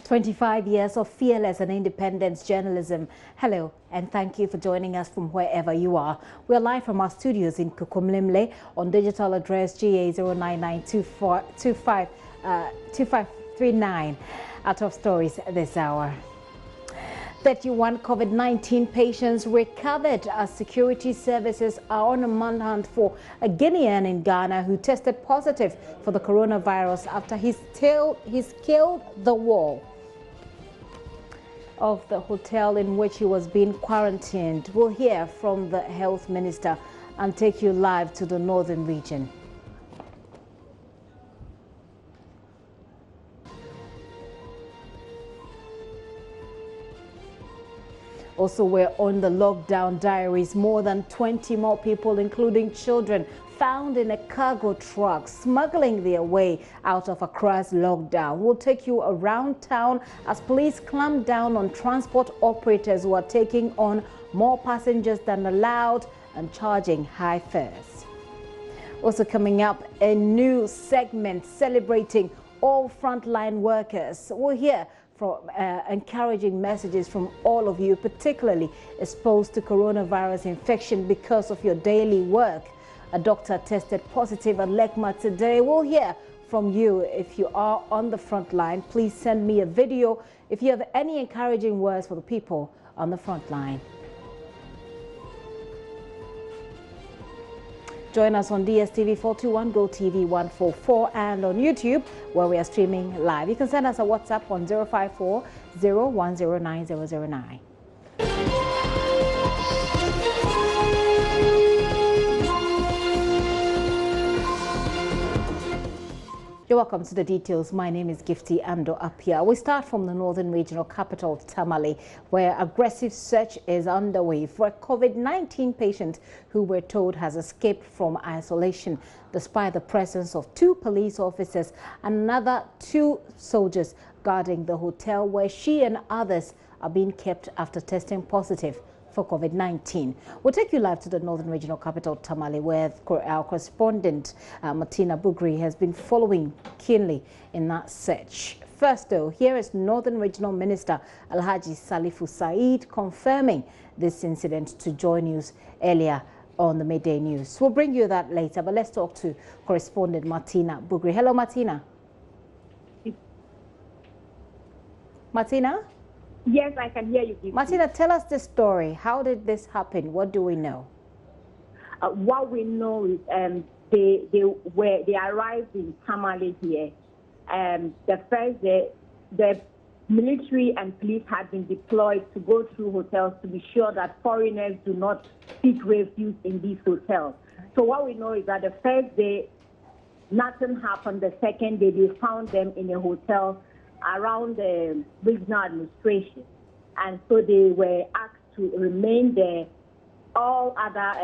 25 years of fearless and independent journalism. Hello, and thank you for joining us from wherever you are. We're live from our studios in Kukumlimle on digital address GA0992539. Our top stories this hour. 31 COVID-19 patients recovered as security services are on a manhunt for a Guinean in Ghana who tested positive for the coronavirus after he scaled the wall of the hotel in which he was being quarantined. We'll hear from the health minister and take you live to the northern region. Also, we're on the lockdown diaries. More than 20 more people, including children, found in a cargo truck smuggling their way out of Accra's lockdown. We'll take you around town as police clamp down on transport operators who are taking on more passengers than allowed and charging high fares. Also coming up, a new segment celebrating all frontline workers. We'll hear from encouraging messages from all of you, particularly exposed to coronavirus infection because of your daily work. A doctor tested positive at Lekma today. We'll hear from you. If you are on the front line, please send me a video if you have any encouraging words for the people on the front line. Join us on DSTV 421, GoTV 144, and on YouTube, where we are streaming live. You can send us a WhatsApp on 054 0109 009. You're welcome to the details. My name is Gifty Ando Apia. We start from the northern regional capital, Tamale, where aggressive search is underway for a COVID-19 patient who we're told has escaped from isolation, despite the presence of 2 police officers and another 2 soldiers guarding the hotel where she and others are being kept after testing positive for COVID-19. We'll take you live to the northern regional capital, Tamale, where our correspondent, Martina Bugri, has been following keenly in that search. First, though, here is Northern Regional Minister Alhaji Salifu Said confirming this incident to Joy News earlier on the midday news. We'll bring you that later, but let's talk to correspondent Martina Bugri. Hello, Martina. Martina? Yes, I can hear you. Martina, tell us the story. How did this happen? What do we know? What we know is they arrived in Tamale here. The first day, the military and police had been deployed to go through hotels to be sure that foreigners do not seek refuge in these hotels. So what we know is that the first day, nothing happened. The second day, they found them in a hotel around the regional administration, and so they were asked to remain there. All other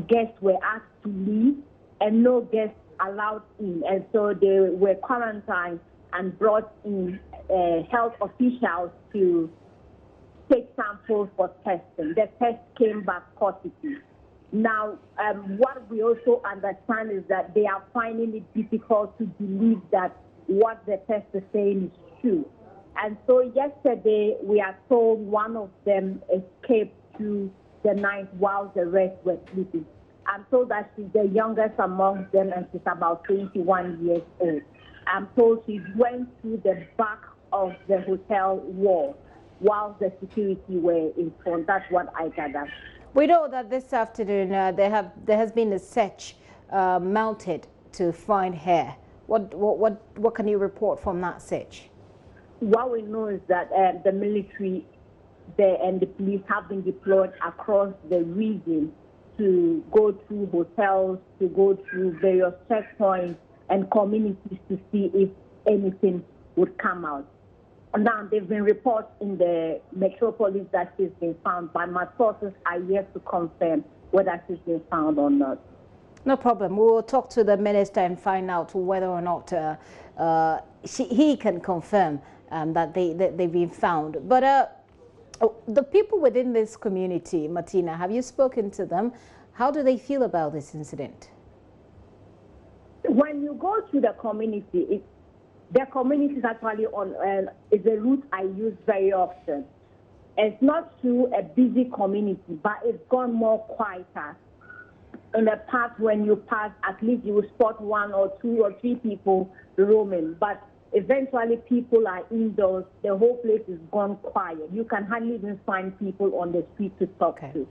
guests were asked to leave, and no guests allowed in, and so they were quarantined and brought in health officials to take samples for testing. The test came back positive. Now, what we also understand is that they are finding it difficult to believe that what the test is saying is true. And so yesterday, we are told one of them escaped through the night while the rest were sleeping. I'm told that she's the youngest among them, and she's about 21 years old. I'm told she went through the back of the hotel wall while the security were in front. That's what I gathered. We know that this afternoon there has been a search mounted to find her. What can you report from that search? What we know is that the military and the police have been deployed across the region to go through hotels, to go through various checkpoints and communities to see if anything would come out. Now, there have been reports in the metropolis that she's been found, but my sources are yet to confirm whether she's been found or not. No problem. We will talk to the minister and find out whether or not he can confirm that they've been found. But the people within this community, Martina, have you spoken to them? How do they feel about this incident? When you go to the community, The community is actually on is a route I use very often. It's not too a busy community, but it's gone more quieter. In the past, when you pass, at least you will spot 1 or 2 or 3 people roaming. But eventually, people are indoors. The whole place is gone quiet. You can hardly even find people on the street to talk to.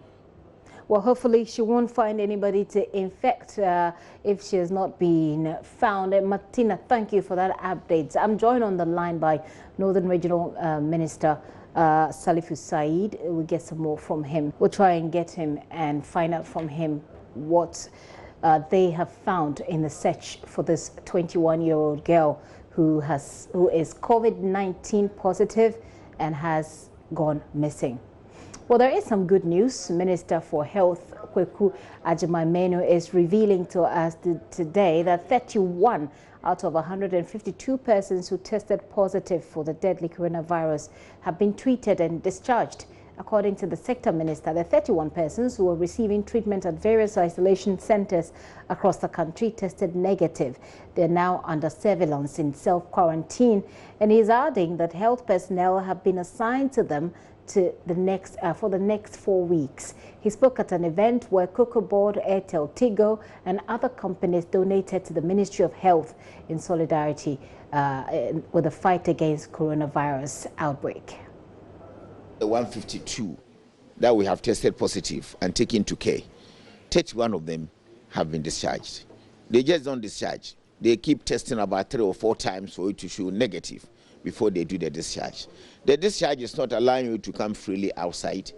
Well, hopefully she won't find anybody to infect if she has not been found. Martina, thank you for that update. I'm joined on the line by Northern Regional Minister Salifu Said. We'll get some more from him. We'll try and get him and find out from him what they have found in the search for this 21-year-old girl who is COVID-19 positive and has gone missing. Well, there is some good news. Minister for Health, Kweku Agyeman-Manu, is revealing to us today that 31 out of 152 persons who tested positive for the deadly coronavirus have been treated and discharged. According to the sector minister, the 31 persons who were receiving treatment at various isolation centers across the country tested negative. They're now under surveillance in self-quarantine, and he's adding that health personnel have been assigned to them for the next 4 weeks. He spoke at an event where Cocoa Board, Airtel, Tigo and other companies donated to the Ministry of Health in solidarity with the fight against coronavirus outbreak. The 152 that we have tested positive and taken to care, 31 of them have been discharged. They just don't discharge. They keep testing about 3 or 4 times for it to show negative before they do the discharge. The discharge is not allowing you to come freely outside.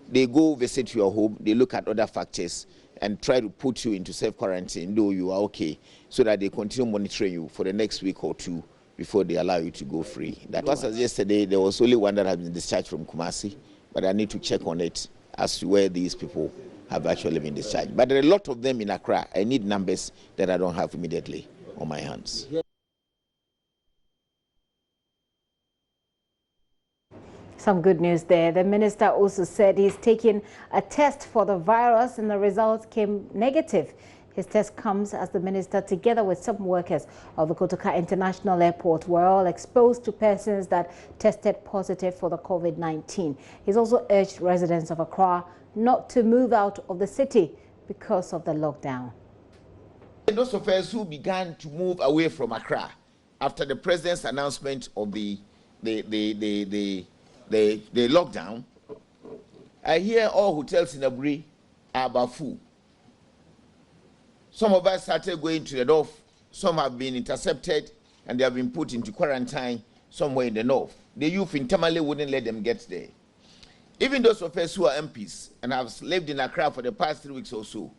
They go visit your home, they look at other factors and try to put you into self-quarantine, though you are okay, so that they continue monitoring you for the next week or 2 before they allow you to go free. That was as yesterday, there was only one that had been discharged from Kumasi, but I need to check on it as to where these people have actually been discharged. But there are a lot of them in Accra. I need numbers that I don't have immediately on my hands. Some good news there. The minister also said he's taking a test for the virus and the results came negative. His test comes as the minister, together with some workers of the Kotoka International Airport, were all exposed to persons that tested positive for the COVID-19. He's also urged residents of Accra not to move out of the city because of the lockdown. Those of us who began to move away from Accra after the president's announcement of the lockdown, I hear all hotels in Aburi are about full. Some of us started going to the north. Some have been intercepted and they have been put into quarantine somewhere in the north. The youth in Tamale wouldn't let them get there. Even those of us who are MPs and have lived in Accra for the past 3 weeks or so,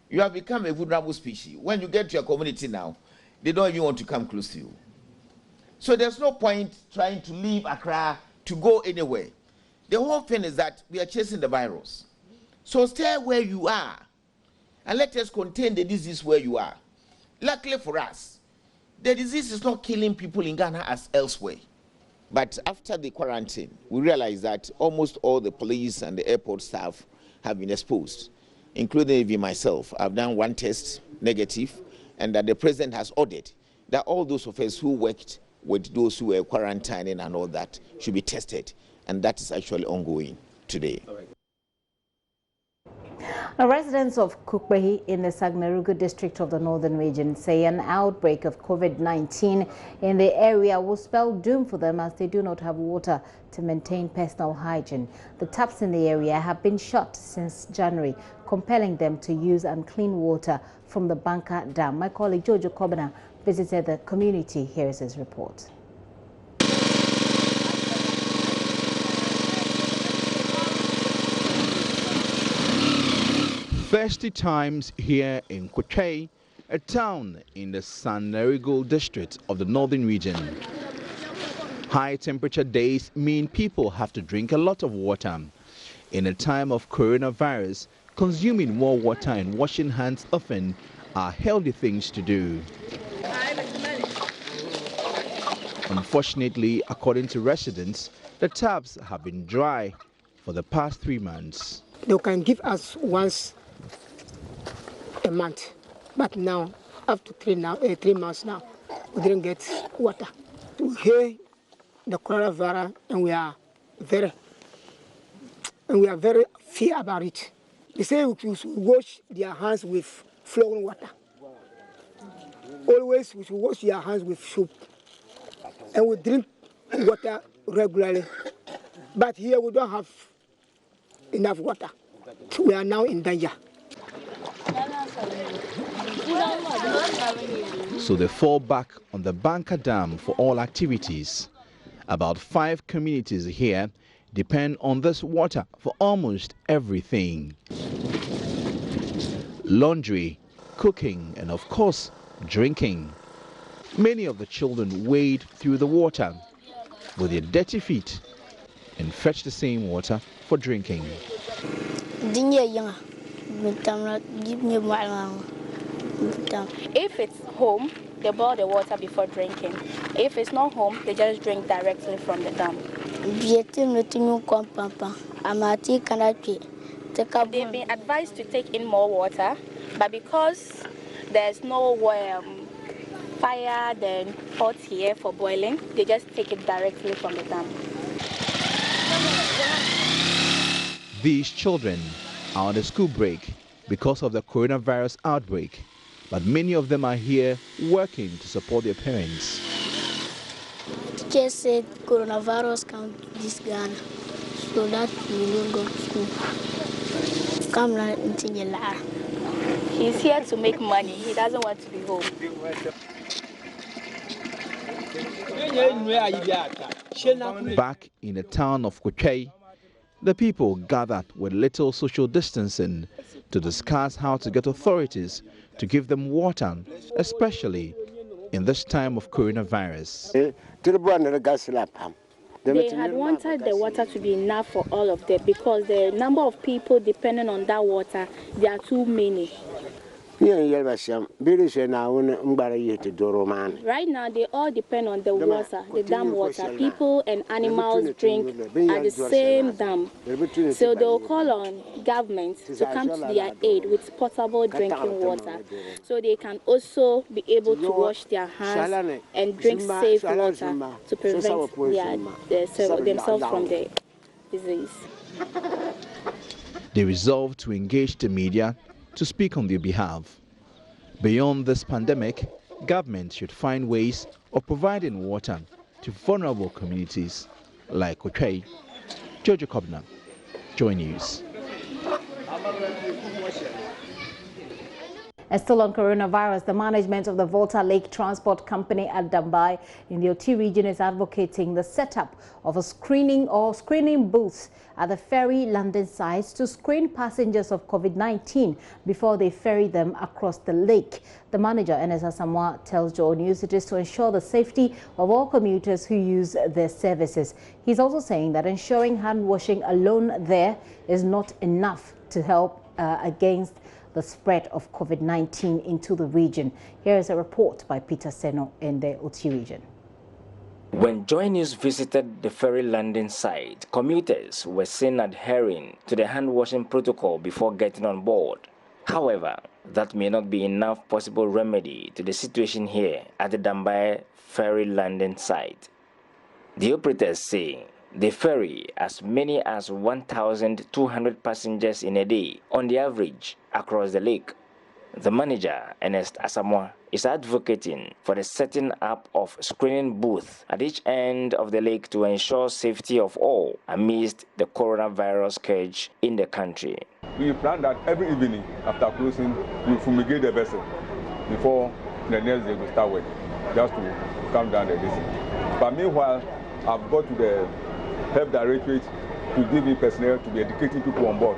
you have become a vulnerable species. When you get to your community now, they don't even want to come close to you. So there's no point trying to leave Accra to go anywhere. The whole thing is that we are chasing the virus. So stay where you are and let us contain the disease where you are. Luckily for us, the disease is not killing people in Ghana as elsewhere. But after the quarantine, we realized that almost all the police and the airport staff have been exposed, including even myself. I've done 1 test, negative, and that the president has ordered that all those of us who worked with those who were quarantining and all that should be tested. And that is actually ongoing today. Now, residents of Kukbehi in the Sagnarugu district of the Northern Region say an outbreak of COVID-19 in the area will spell doom for them as they do not have water to maintain personal hygiene. The taps in the area have been shut since January, compelling them to use unclean water from the Banka Dam. My colleague Jojo Kobana visited the community. Here is his report. 30 times here in Kukbehi, a town in the Sagnarugu district of the Northern Region. High temperature days mean people have to drink a lot of water. In a time of coronavirus, consuming more water and washing hands often are healthy things to do. Unfortunately, according to residents, the taps have been dry for the past 3 months. They can give us once a month, but now, up to 3 months now, we didn't get water. we hear the coronavirus, and we are very fear about it. They say we should wash their hands with flowing water. Always we should wash your hands with soap, and we drink water regularly. But here we don't have enough water. We are now in danger. So they fall back on the Banka Dam for all activities. About 5 communities here depend on this water for almost everything. Laundry, cooking, and of course, drinking. Many of the children wade through the water with their dirty feet and fetch the same water for drinking. If it's home, they boil the water before drinking. If it's not home, they just drink directly from the dam. They've been advised to take in more water, but because there's no fire then pot here for boiling, they just take it directly from the dam. These children are on a school break because of the coronavirus outbreak, but many of them are here working to support their parents. Teacher said coronavirus can't this Ghana, so that we don't go to school. Come into the lab. He's here to make money. He doesn't want to be home. Back in the town of Kochei, the people gathered with little social distancing to discuss how to get authorities to give them water, especially in this time of coronavirus. They had wanted the water to be enough for all of them because the number of people depending on that water, there are too many. Right now, they all depend on the water, the dam water. People and animals drink at the same dam. So they'll call on government to come to their aid with potable drinking water, so they can also be able to wash their hands and drink safe water to prevent themselves from the disease. They resolved to engage the media to speak on their behalf. Beyond this pandemic, government should find ways of providing water to vulnerable communities like Kochei. Jojo Kobna, Joy News. And still on coronavirus, the management of the Volta Lake Transport Company at Dambai in the Oti region is advocating the setup of a screening booths at the ferry landing sites to screen passengers of COVID-19 before they ferry them across the lake. The manager, Enes Asamoah, tells Joy News it is to ensure the safety of all commuters who use their services. He's also saying that ensuring hand washing alone there is not enough to help against the spread of COVID-19 into the region. Here is a report by Peter Seno in the Oti region. When Joy News visited the ferry landing site, commuters were seen adhering to the hand-washing protocol before getting on board. However, that may not be enough possible remedy to the situation here at the Dambai ferry landing site. The operators say they ferry as many as 1,200 passengers in a day on the average across the lake. The manager, Ernest Asamoah, is advocating for the setting up of screening booths at each end of the lake to ensure safety of all amidst the coronavirus scourge in the country. We plan that every evening after closing, we fumigate the vessel before the next day we start work, just to calm down the distance. But meanwhile, I've got to the Health Directorate to give me personnel to be educating people on board.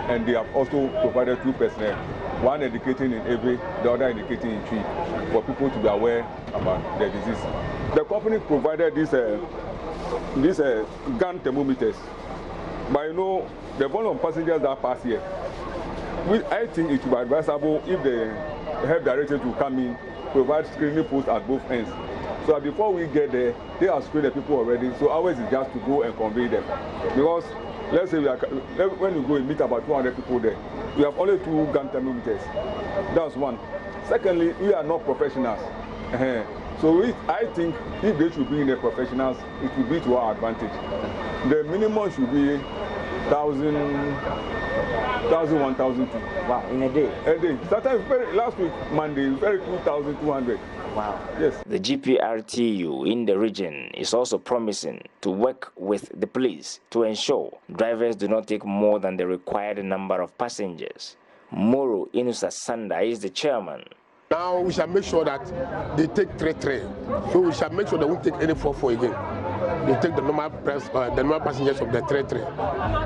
And they have also provided 2 personnel, one educating in Ewe, the other educating in Twi, for people to be aware about the disease. The company provided these gun thermometers. But you know, the volume of passengers that pass here, I think it would be advisable if the Health Directorate will come in, provide screening posts at both ends. So before we get there, they have screened the people already. So ours is just to go and convey them. Because let's say when you go and meet about 200 people there, we have only 2 gun thermometers. That's one. Secondly, we are not professionals. So I think if they should bring in the professionals, it will be to our advantage. The minimum should be 1,000, 1,200. Wow, in a day? A day. Sometimes last week, Monday, very 2,200. Wow. Yes. The GPRTU in the region is also promising to work with the police to ensure drivers do not take more than the required number of passengers. Moro Inusa Sanda is the chairman. Now we shall make sure that they take 3-3. So we shall make sure they won't take any 4-4 again. They take the normal passengers of the 3-3.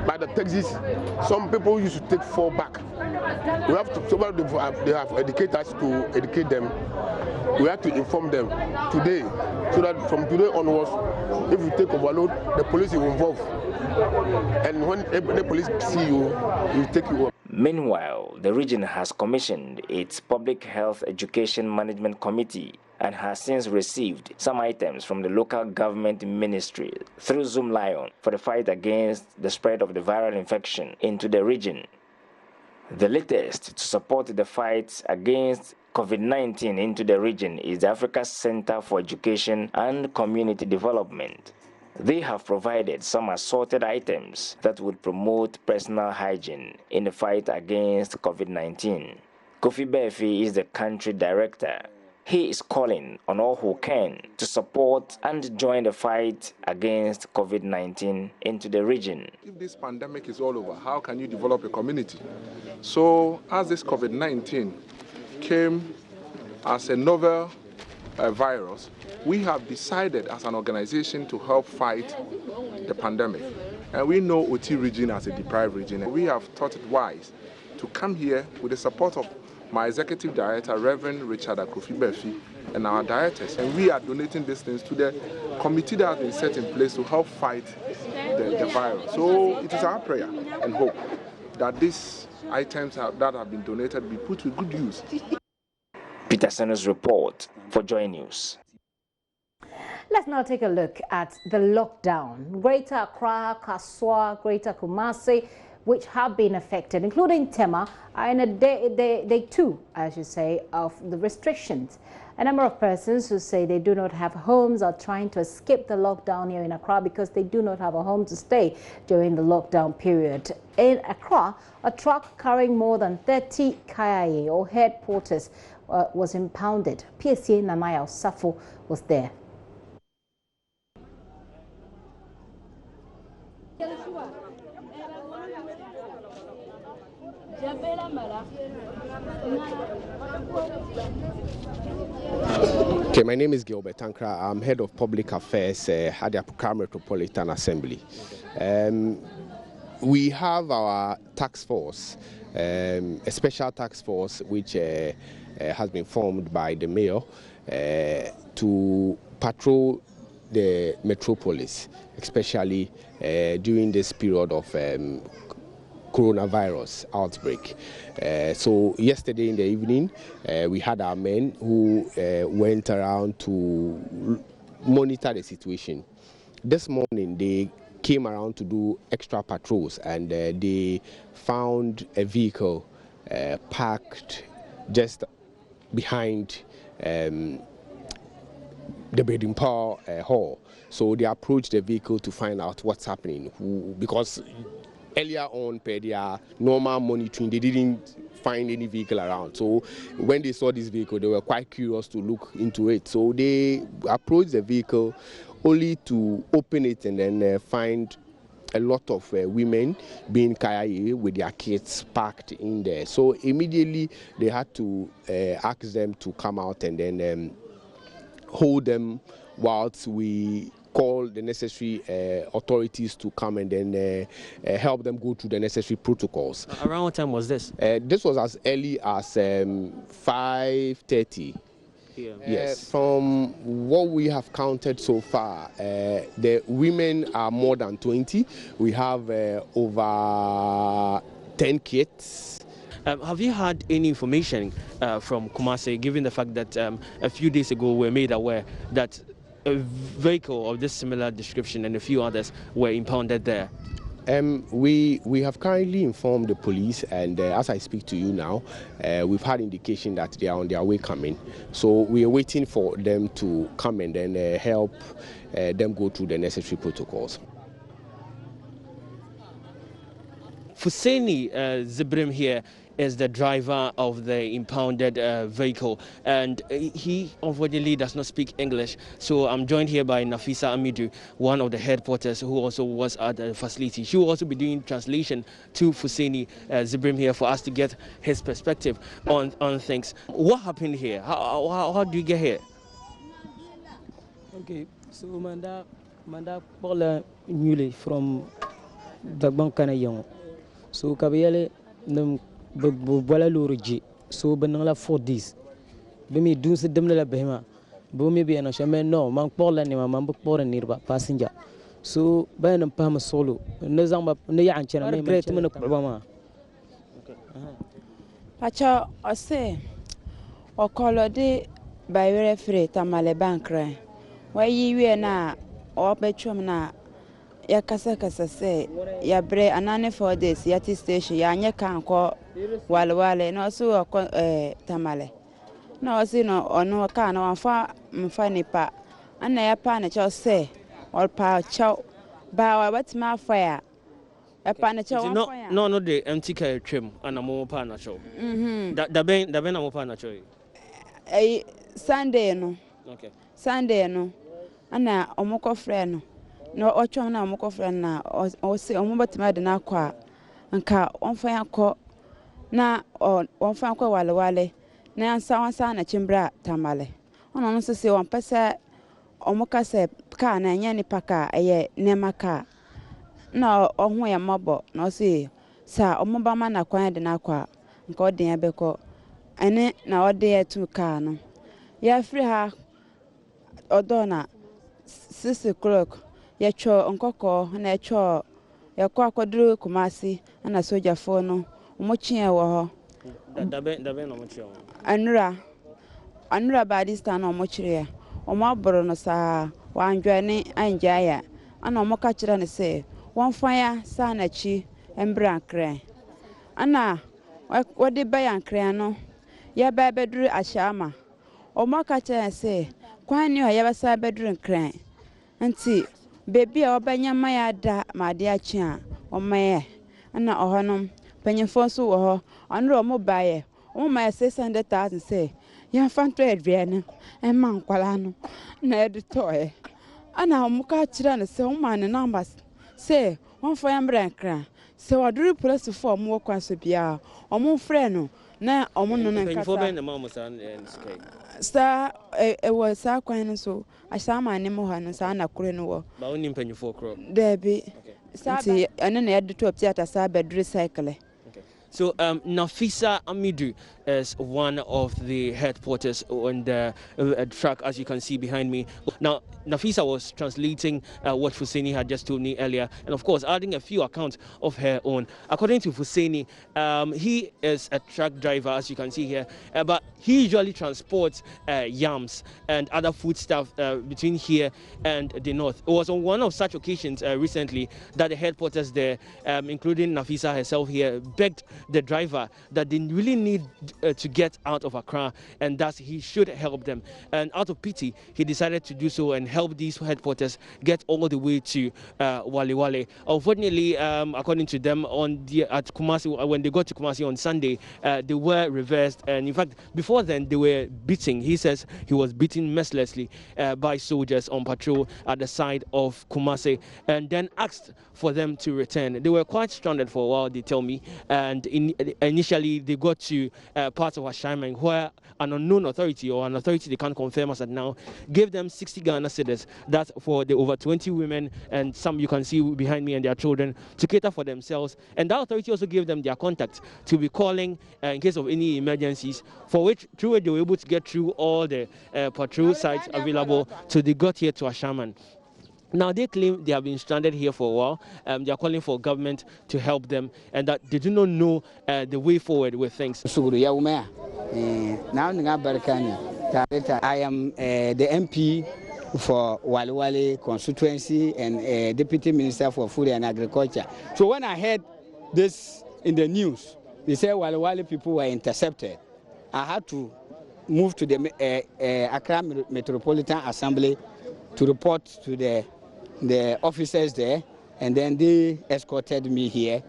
But the taxis, some people used to take 4 back. We have to, so they have educators to educate them. We have to inform them today, so that from today onwards, if you take overload, the police will involve. And when the police see you, will take you up. Meanwhile, the region has commissioned its Public Health Education Management Committee and has since received some items from the local government ministry through Zoom Lion for the fight against the spread of the viral infection into the region. The latest to support the fight against COVID-19 into the region is the Africa Center for Education and Community Development. They have provided some assorted items that would promote personal hygiene in the fight against COVID-19. Kofi Befi is the country director. He is calling on all who can to support and join the fight against COVID-19 into the region. If this pandemic is all over, how can you develop a community? So as this COVID-19 came as a novel virus, we have decided as an organization to help fight the pandemic. And we know OT region as a deprived region, and we have thought it wise to come here with the support of my executive director, Reverend Richard Kofi Befi, and our directors. And we are donating these things to the committee that has been set in place to help fight the virus. So it is our prayer and hope that these items that have been donated be put to good use. Peter Senu's report for Joy News. Let's now take a look at the lockdown. Greater Accra, Kaswa, Greater Kumasi, which have been affected, including Tema, are in a day 2, I should say, of the restrictions. A number of persons who say they do not have homes are trying to escape the lockdown here in Accra because they do not have a home to stay during the lockdown period. In Accra, a truck carrying more than 30 kayaye or head porters was impounded. PSA Nanaya Osafo was there. Okay, my name is Gilbert Tankra. I'm head of public affairs at the Accra Metropolitan Assembly. We have our task force, a special task force which has been formed by the mayor to patrol the metropolis, especially during this period of coronavirus outbreak. So yesterday in the evening, we had our men who went around to monitor the situation. This morning, they came around to do extra patrols, and they found a vehicle parked just behind the Bedimpa Hall. So they approached the vehicle to find out what's happening, because earlier on, per their normal monitoring, they didn't find any vehicle around. So when they saw this vehicle, they were quite curious to look into it. So they approached the vehicle only to open it and then find a lot of women being kayaye with their kids parked in there. So immediately they had to ask them to come out and then hold them whilst we call the necessary authorities to come and then help them go through the necessary protocols. Around what time was this? This was as early as 5:30. Yes. From what we have counted so far, the women are more than 20. We have over 10 kids. Have you had any information from Kumasi, given the fact that a few days ago we were made aware that a vehicle of this similar description and a few others were impounded there? We have currently informed the police, and as I speak to you now, we've had indication that they are on their way coming. So we are waiting for them to come and then help them go through the necessary protocols. Fuseni Zibrim here is the driver of the impounded vehicle, and he unfortunately does not speak English. So I'm joined here by Nafisa Amidu, one of the head porters who also was at the facility. She will also be doing translation to Fuseni Zibrim here for us to get his perspective on things. What happened here? How do you get here? Okay, so Manda Paula Newly from the Bankana. So Kabiale num Bola Luruji, so Benala 4 days. Bemi do se demla behema. Bomi be no shame no, man Paula ni man book por nearby passenger. So Banam Pama solo, Nazamba Nayan Channel, great Munokama. Pacha, I say, or color day by referee Tamale Bankra. Why ye na or betrum na. Ya kasa say ya bre anane 4 days yati station ya anye kan ko wale no so tamale no si no ono ka na wanfa mfa nipa ana ya pa na cho say all pa cho ba wa batima fire ya pa na cho no the empty car trim ana mo pa na cho da ben na mo pa na cho Sunday no okay Sunday no ana omoko friend no no ocho na omoko friend na o se omubatima de na kwa nka onfa yakọ na onfa kwa wale na ansa na chimbra tamale ono no se won pese omuka se ka na nya ni paka eye nema ka na ohun ya mabo no se sa omuba ma na kwa de na kwa nka odin abekọ ene na ode etu ka no ya free ha odona 6 o'clock ya cho nkoko na cho ya kwa kwadru Kumasi na soja fono omochie wo ho da ben no mochie anura badista na omochire ya omaboro no sa wanjwane anjaya ana omoka kire ne se wonfanya sa na chi embra kran ana wode bayan kran no ya ba bedru ashama omoka kire se kwani ya ba sa bedru kran anti baby obanya maya da made achi a omaye na ohonom panyefo so wo ho anro mo baye o ma 600,000 say ya fanto edriane e man kwala no na editoe ana omuka kira ne se o man ne numbers say won for ya mbrenkra se waduru police for mo kwaso bia o mo frɛ no na o mo no nkasa panyefo ben na ma mo san sky sa was sa kwan so asama ne mo ha no sa na kure no wo ba oni mpanyefo kro debi sa ene na yede to theater sa bedre cycle. So Nafisa Amidu is one of the head porters on the track, as you can see behind me. Now, Nafisa was translating what Fuseni had just told me earlier, and of course, adding a few accounts of her own. According to Fuseni, he is a truck driver, as you can see here, but he usually transports yams and other foodstuff between here and the north. It was on one of such occasions recently that the head porters there, including Nafisa herself here, begged the driver that they really need to get out of Accra, and thus he should help them. And out of pity, he decided to do so and help these head porters get all the way to Wale. Unfortunately, according to them, at Kumasi, when they got to Kumasi on Sunday, they were reversed, and in fact, before then they were beating. He says he was beaten mercilessly by soldiers on patrol at the side of Kumasi, and then asked for them to return. They were quite stranded for a while, they tell me, and initially they got to parts of Ashaiman where an unknown authority, or an authority they can't confirm as of now, gave them 60 Ghana cedis. That's for the over 20 women and some you can see behind me and their children to cater for themselves. And that authority also gave them their contact to be calling in case of any emergencies, for which through it they were able to get through all the patrol sites available. So they got here to Ashaiman. Now, they claim they have been stranded here for a while. They are calling for government to help them, and that they do not know the way forward with things. I am the MP for Waliwali constituency and Deputy Minister for Food and Agriculture. So when I heard this in the news, they said Waliwali people were intercepted, I had to move to the Accra Metropolitan Assembly to report to the officers there, and then they escorted me here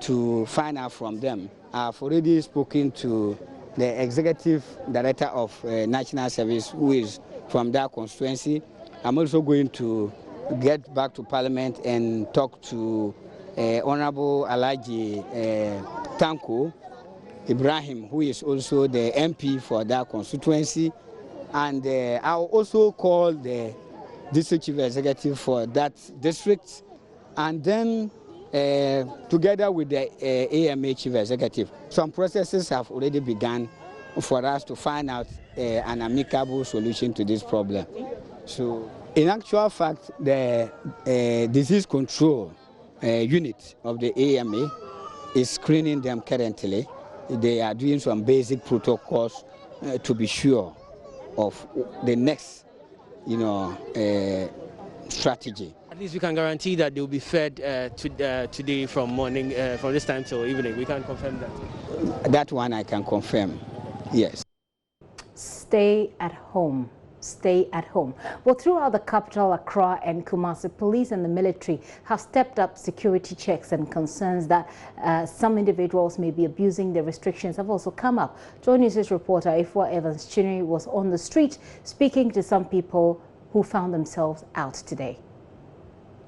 to find out from them. I've already spoken to the Executive Director of National Service, who is from that constituency. I'm also going to get back to Parliament and talk to Honorable Alhaji Tanko Ibrahim, who is also the MP for that constituency. And I'll also call the District Chief Executive for that district, and then together with the AMA Chief Executive, some processes have already begun for us to find out an amicable solution to this problem. So, in actual fact, the disease control unit of the AMA is screening them currently. They are doing some basic protocols to be sure of the next, strategy. At least we can guarantee that they will be fed today from morning, from this time till evening. We can confirm that. That one I can confirm, yes. Stay at home. Stay at home. Well, throughout the capital, Accra and Kumasi, police and the military have stepped up security checks, and concerns that some individuals may be abusing the restrictions have also come up. Joy News' reporter Ifwa Evans Chinnery was on the street speaking to some people who found themselves out today.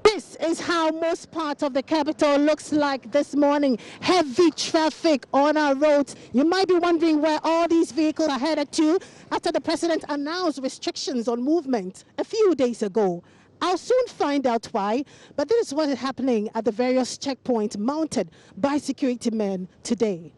This is how most parts of the capital looks like this morning. Heavy traffic on our roads. You might be wondering where all these vehicles are headed to after the president announced restrictions on movement a few days ago. I'll soon find out why, but this is what is happening at the various checkpoints mounted by security men today.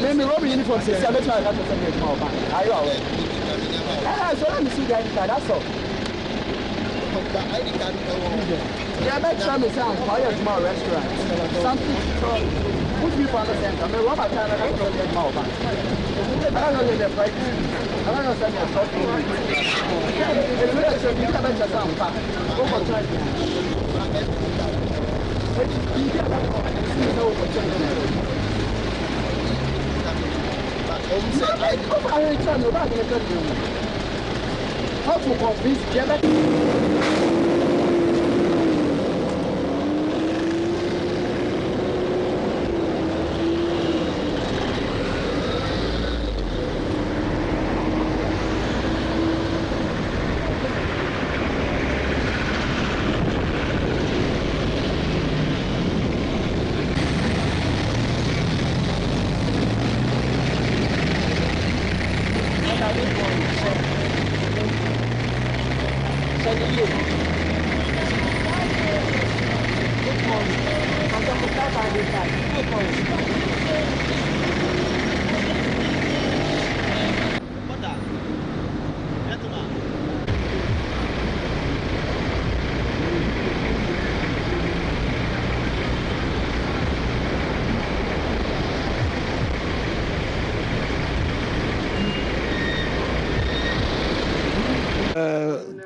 Maybe Robbie uniform says, I'm not sure I got to send you tomorrow. Are you aware? So let me see the ID card, that's all. Yeah, make sure me sound quiet tomorrow restaurant. Something put me for the center. I mean, what about time I got to send you tomorrow? I don't know the price. I don't know send you a short food. It's really so you can make your sound back. Go for try. How to convince German?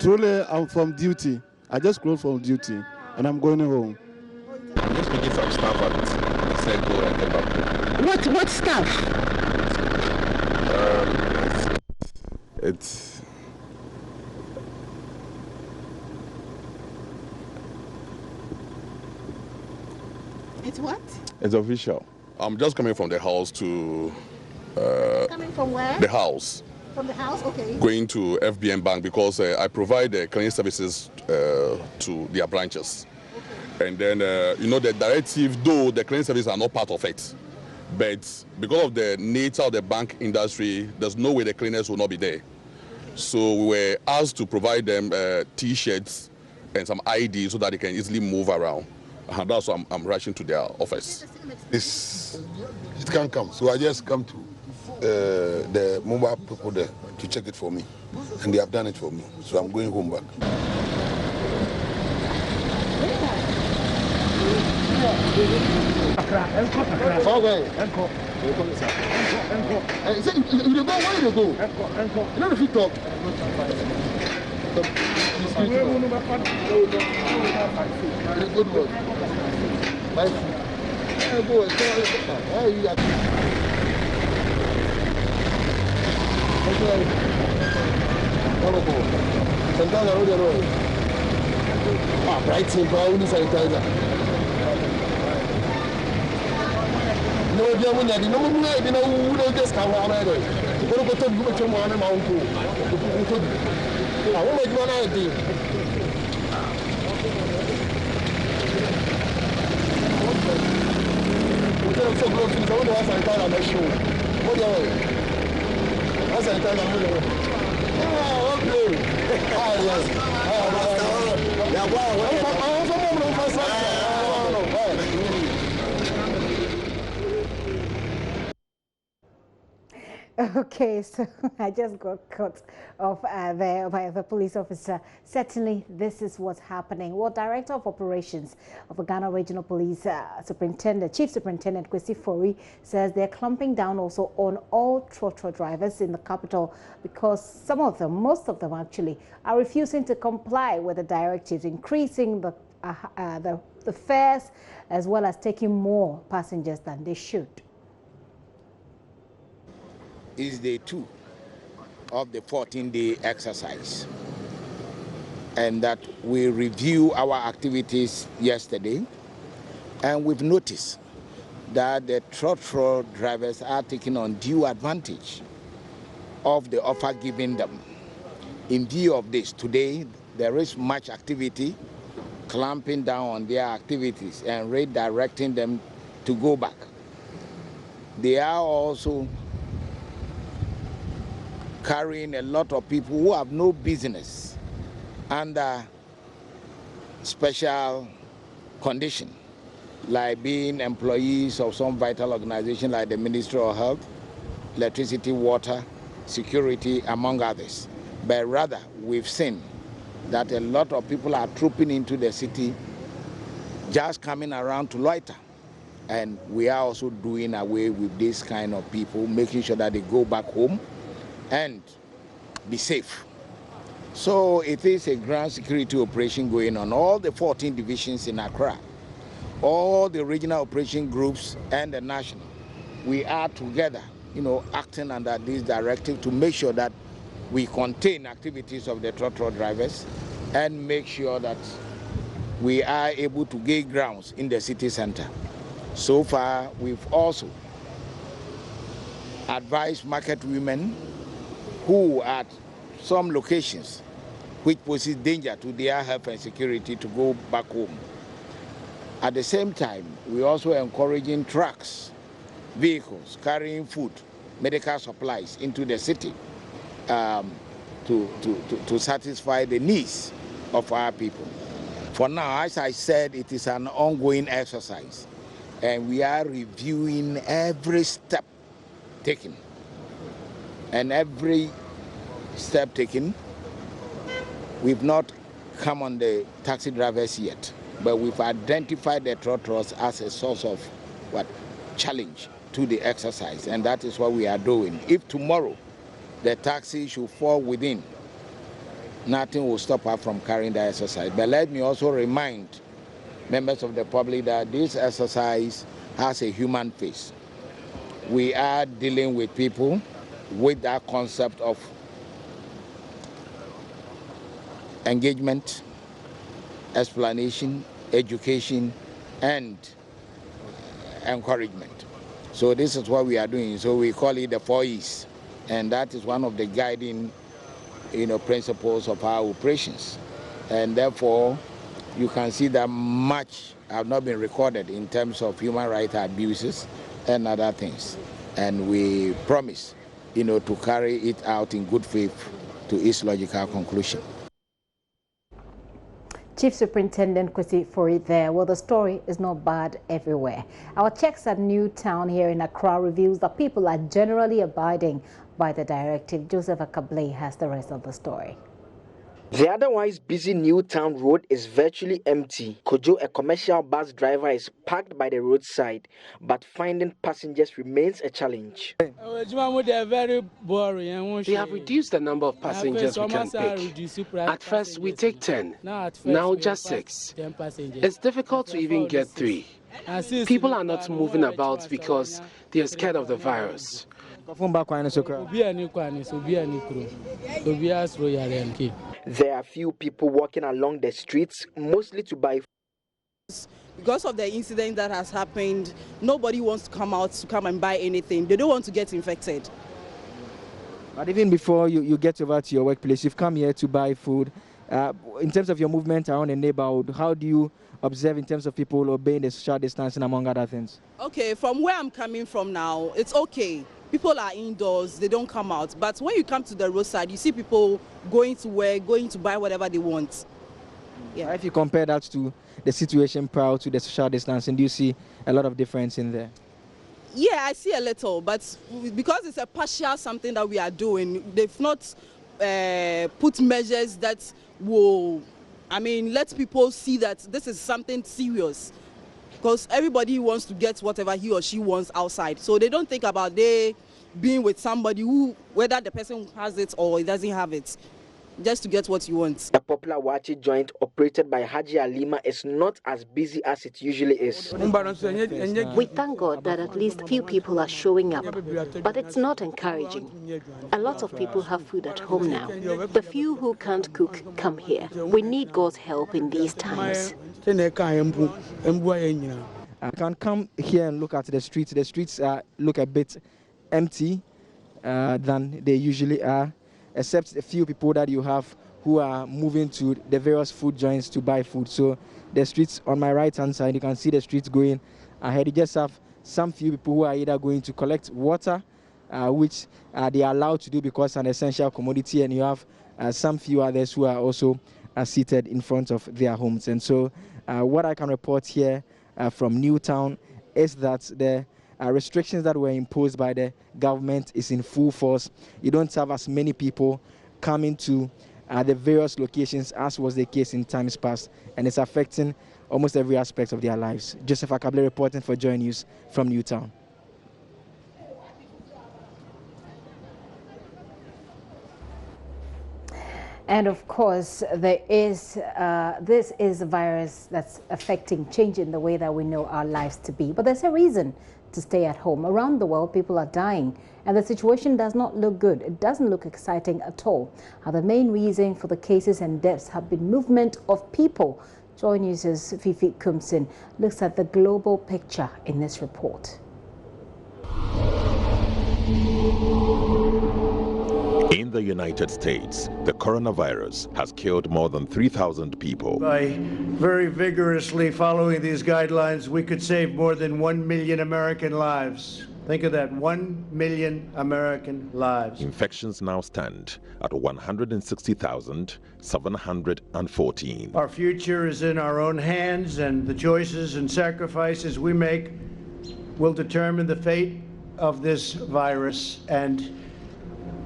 Truly, I'm from duty. I just closed from duty, and I'm going home. I'm just making some stuff at Senko and Kebaku. What stuff? It's what? It's official. I'm just coming from the house to... Coming from where? The house. From the house, okay. Going to FBN Bank because I provide cleaning services to their branches. Okay. And then, the directive, though the cleaning services are not part of it, but because of the nature of the bank industry, there's no way the cleaners will not be there. So we were asked to provide them T-shirts and some ID so that they can easily move around. That's why I'm rushing to their office. It can't come, so I just come to the mobile people there to check it for me, and they have done it for me, so I'm going home back. Bright sanitizer. No, just come on. I won't make one idea. I'm so close to the one that's a time I show. What do you that's a time I'm oh, okay. Okay, so I just got cut off there by the police officer. Certainly, this is what's happening. Well, Director of Operations of the Ghana Regional Police Chief Superintendent Kwesi Fori says they're clamping down also on all trotro drivers in the capital because some of them, most of them actually, are refusing to comply with the directives, increasing the fares as well as taking more passengers than they should. Is day 2 of the 14-day exercise, and that we review our activities yesterday, and we've noticed that the trotro drivers are taking undue advantage of the offer given them. In view of this, today there is much activity, clamping down on their activities and redirecting them to go back. They are also carrying a lot of people who have no business under special condition, like being employees of some vital organization like the Ministry of Health, Electricity, Water, Security, among others. But rather, we've seen that a lot of people are trooping into the city, just coming around to loiter. And we are also doing away with this kind of people, making sure that they go back home and be safe. So it is a ground security operation going on. All the 14 divisions in Accra, all the regional operation groups and the national, we are together, acting under this directive to make sure that we contain activities of the trotro drivers and make sure that we are able to gain grounds in the city center. So far, we've also advised market women who at some locations which poses danger to their health and security to go back home. At the same time, we're also encouraging trucks, vehicles carrying food, medical supplies into the city to satisfy the needs of our people. For now, as I said, it is an ongoing exercise, and we are reviewing every step taken. And every step taken, we've not come on the taxi drivers yet, but we've identified the trotros as a source of challenge to the exercise, and that is what we are doing. If tomorrow the taxi should fall within, nothing will stop us from carrying the exercise. But let me also remind members of the public that this exercise has a human face. We are dealing with people with that concept of engagement, explanation, education, and encouragement. So this is what we are doing. So we call it the 4 E's, and that is one of the guiding, principles of our operations. And therefore, you can see that much have not been recorded in terms of human rights abuses and other things. And we promise, to carry it out in good faith to its logical conclusion. Chief Superintendent Kwesi Fori there. Well, the story is not bad everywhere. Our checks at Newtown here in Accra reveals that people are generally abiding by the directive. Joseph Akable has the rest of the story. The otherwise busy Newtown road is virtually empty. Kojo, a commercial bus driver, is parked by the roadside, but finding passengers remains a challenge. They have reduced the number of passengers we can pick. At first, we take 10, now just 6. It's difficult to even get 3. People are not moving about because they are scared of the virus. There are few people walking along the streets, mostly to buy food. Because of the incident that has happened, nobody wants to come and buy anything. They don't want to get infected. But even before you get over to your workplace, you've come here to buy food. In terms of your movement around the neighborhood, how do you observe in terms of people obeying the social distancing, among other things? Okay, from where I'm coming from now, it's okay. People are indoors, they don't come out. But when you come to the roadside, you see people going to work, going to buy whatever they want. Yeah. If you compare that to the situation prior to the social distancing, do you see a lot of difference in there? Yeah, I see a little, but because it's a partial something that we are doing, they've not put measures that will, let people see that this is something serious. Because everybody wants to get whatever he or she wants outside. So they don't think about they being with somebody who, whether the person has it or he doesn't have it, just to get what you want. The popular Wachi joint operated by Haji Alima is not as busy as it usually is. We thank God that at least few people are showing up, but it's not encouraging. A lot of people have food at home now. The few who can't cook come here. We need God's help in these times. I can come here and look at the streets. The streets look a bit empty than they usually are, except a few people that you have who are moving to the various food joints to buy food. So the streets on my right hand side, you can see the streets going ahead. You just have some few people who are either going to collect water, which they are allowed to do because it's an essential commodity, and you have some few others who are also seated in front of their homes. And so what I can report here from Newtown is that the restrictions that were imposed by the government is in full force. You don't have as many people coming to the various locations as was the case in times past, and it's affecting almost every aspect of their lives. Joseph Akable reporting for Joy News from Newtown. And of course, this is a virus that's changing the way that we know our lives to be. But there's a reason to stay at home. Around the world, people are dying, and the situation does not look good. It doesn't look exciting at all. The main reason for the cases and deaths have been movement of people. Joy News' Fifi Kumsin looks at the global picture in this report. In the United States, the coronavirus has killed more than 3,000 people. By very vigorously following these guidelines, we could save more than 1 million American lives. Think of that, 1 million American lives. Infections now stand at 160,714. Our future is in our own hands, and the choices and sacrifices we make will determine the fate of this virus and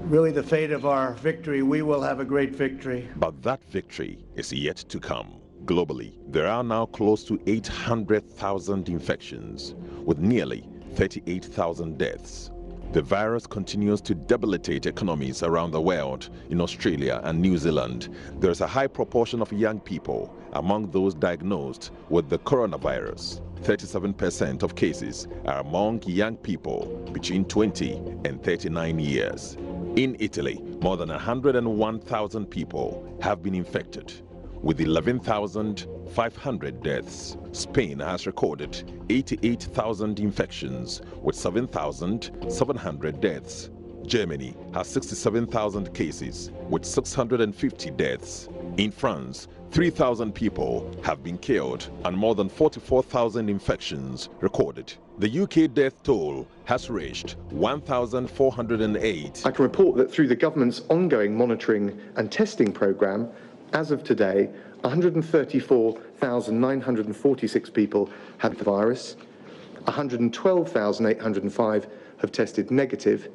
really the fate of our victory. We will have a great victory. But that victory is yet to come. Globally, there are now close to 800,000 infections, with nearly 38,000 deaths. The virus continues to debilitate economies around the world. In Australia and New Zealand, there is a high proportion of young people among those diagnosed with the coronavirus. 37% of cases are among young people between 20 and 39 years. In Italy, more than 101,000 people have been infected, with 11,500 deaths. Spain has recorded 88,000 infections, with 7,700 deaths. Germany has 67,000 cases, with 650 deaths. In France, 3,000 people have been killed and more than 44,000 infections recorded. The UK death toll has reached 1,408. I can report that through the government's ongoing monitoring and testing programme, As of today, 134,946 people have the virus, 112,805 have tested negative,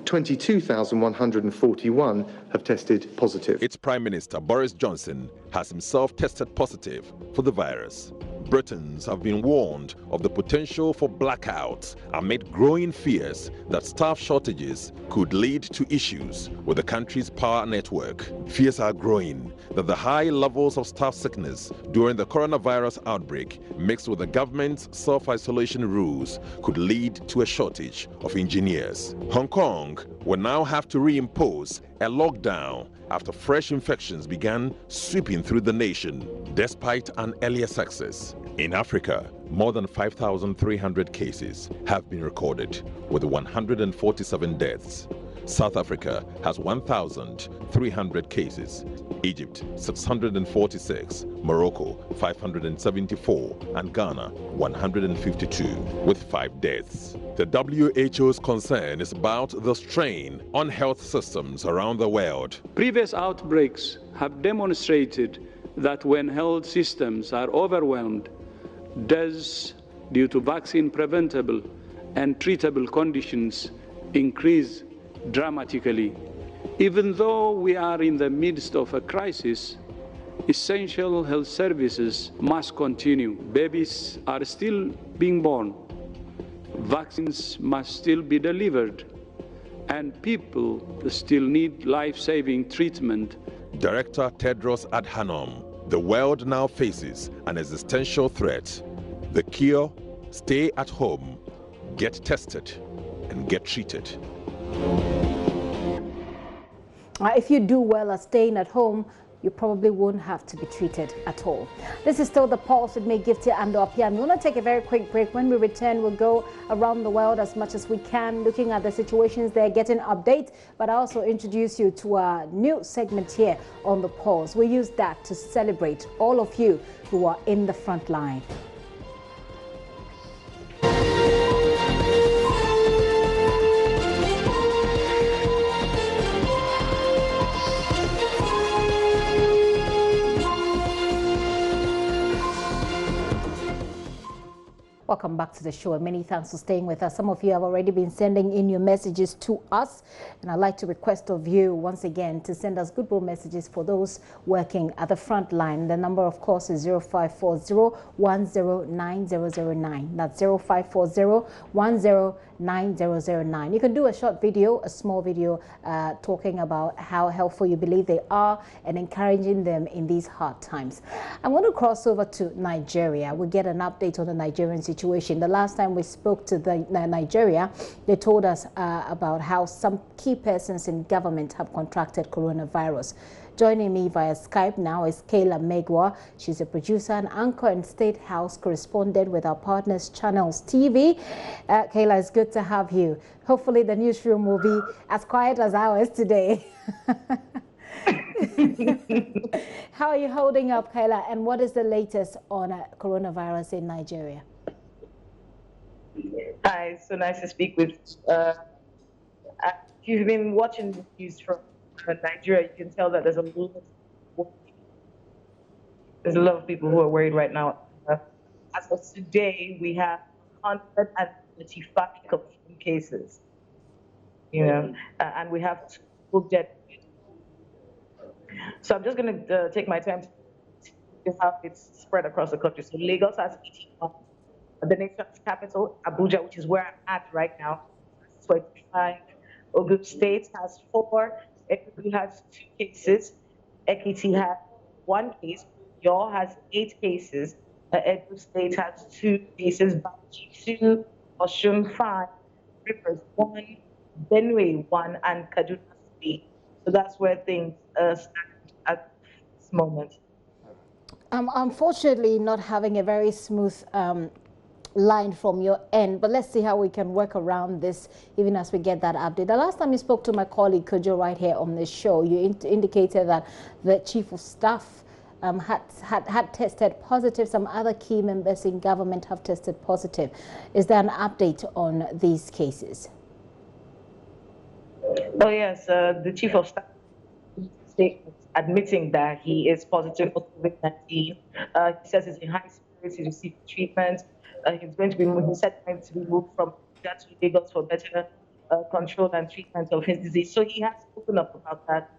22,141 have tested positive. Its Prime Minister Boris Johnson has himself tested positive for the virus. Britons have been warned of the potential for blackouts amid growing fears that staff shortages could lead to issues with the country's power network. Fears are growing that the high levels of staff sickness during the coronavirus outbreak, mixed with the government's self-isolation rules, could lead to a shortage of engineers. Hong Kong will now have to reimpose a lockdown after fresh infections began sweeping through the nation, despite an earlier success. In Africa, more than 5,300 cases have been recorded, with 147 deaths. South Africa has 1,300 cases, Egypt 646, Morocco 574, and Ghana 152, with 5 deaths. The WHO's concern is about the strain on health systems around the world. Previous outbreaks have demonstrated that when health systems are overwhelmed, deaths due to vaccine-preventable and treatable conditions increase dramatically. Even though we are in the midst of a crisis, essential health services must continue. Babies are still being born, vaccines must still be delivered, and people still need life-saving treatment. Director Tedros Adhanom: the world now faces an existential threat. The cure: stay at home, get tested, and get treated. If you do well at staying at home, you probably won't have to be treated at all. This is still The Pulse with me, Gifty and Opiam. We want to take a very quick break. When we return, we'll go around the world as much as we can, looking at the situations there, getting updates, but I also introduce you to a new segment here on The Pulse. We use that to celebrate all of you who are in the front line. Welcome back to the show, and many thanks for staying with us. Some of you have already been sending in your messages to us, and I'd like to request of you once again to send us goodwill messages for those working at the front line. The number, of course, is 0540-109009. That's 0540-109009. You can do a short video, a small video, talking about how helpful you believe they are and encouraging them in these hard times. I want to cross over to Nigeria. We'll get an update on the Nigerian situation. The last time we spoke to Nigeria, they told us about how some key persons in government have contracted coronavirus. Joining me via Skype now is Kayla Megwa. She's a producer and anchor and State House correspondent with our partners Channels TV. Kayla, it's good to have you. Hopefully the newsroom will be as quiet as ours today. How are you holding up, Kayla, and what is the latest on coronavirus in Nigeria? Hi, so nice to speak with you. If you've been watching the news from Nigeria, you can tell that there's a lot of people who are worried right now. As of today, we have 135 confirmed cases, and we have 2 dead. So I'm just going to take my time to have it spread across the country. So Lagos has 81. The nation's capital, Abuja, which is where I'm at right now, 25. Ogun State has 4. Enugu has 2 cases. Ekiti has 1 case. Yoruba has 8 cases. Edo State has 2 cases. Bauchi 2. Osun 5. Rivers 1. Benue 1. And Kaduna 3. So that's where things stand at this moment. Unfortunately, not having a very smooth line from your end, but let's see how we can work around this even as we get that update. The last time you spoke to my colleague Kojo right here on this show, you indicated that the chief of staff had tested positive. Some other key members in government have tested positive. Is there an update on these cases? Oh yes, the chief of staff statements admitting that he is positive for COVID-19. He says he's in high spirits, he's receiving treatment. He's going to be moved, he said going to be moved from Abuja to Lagos for better control and treatment of his disease. So he has spoken up about that.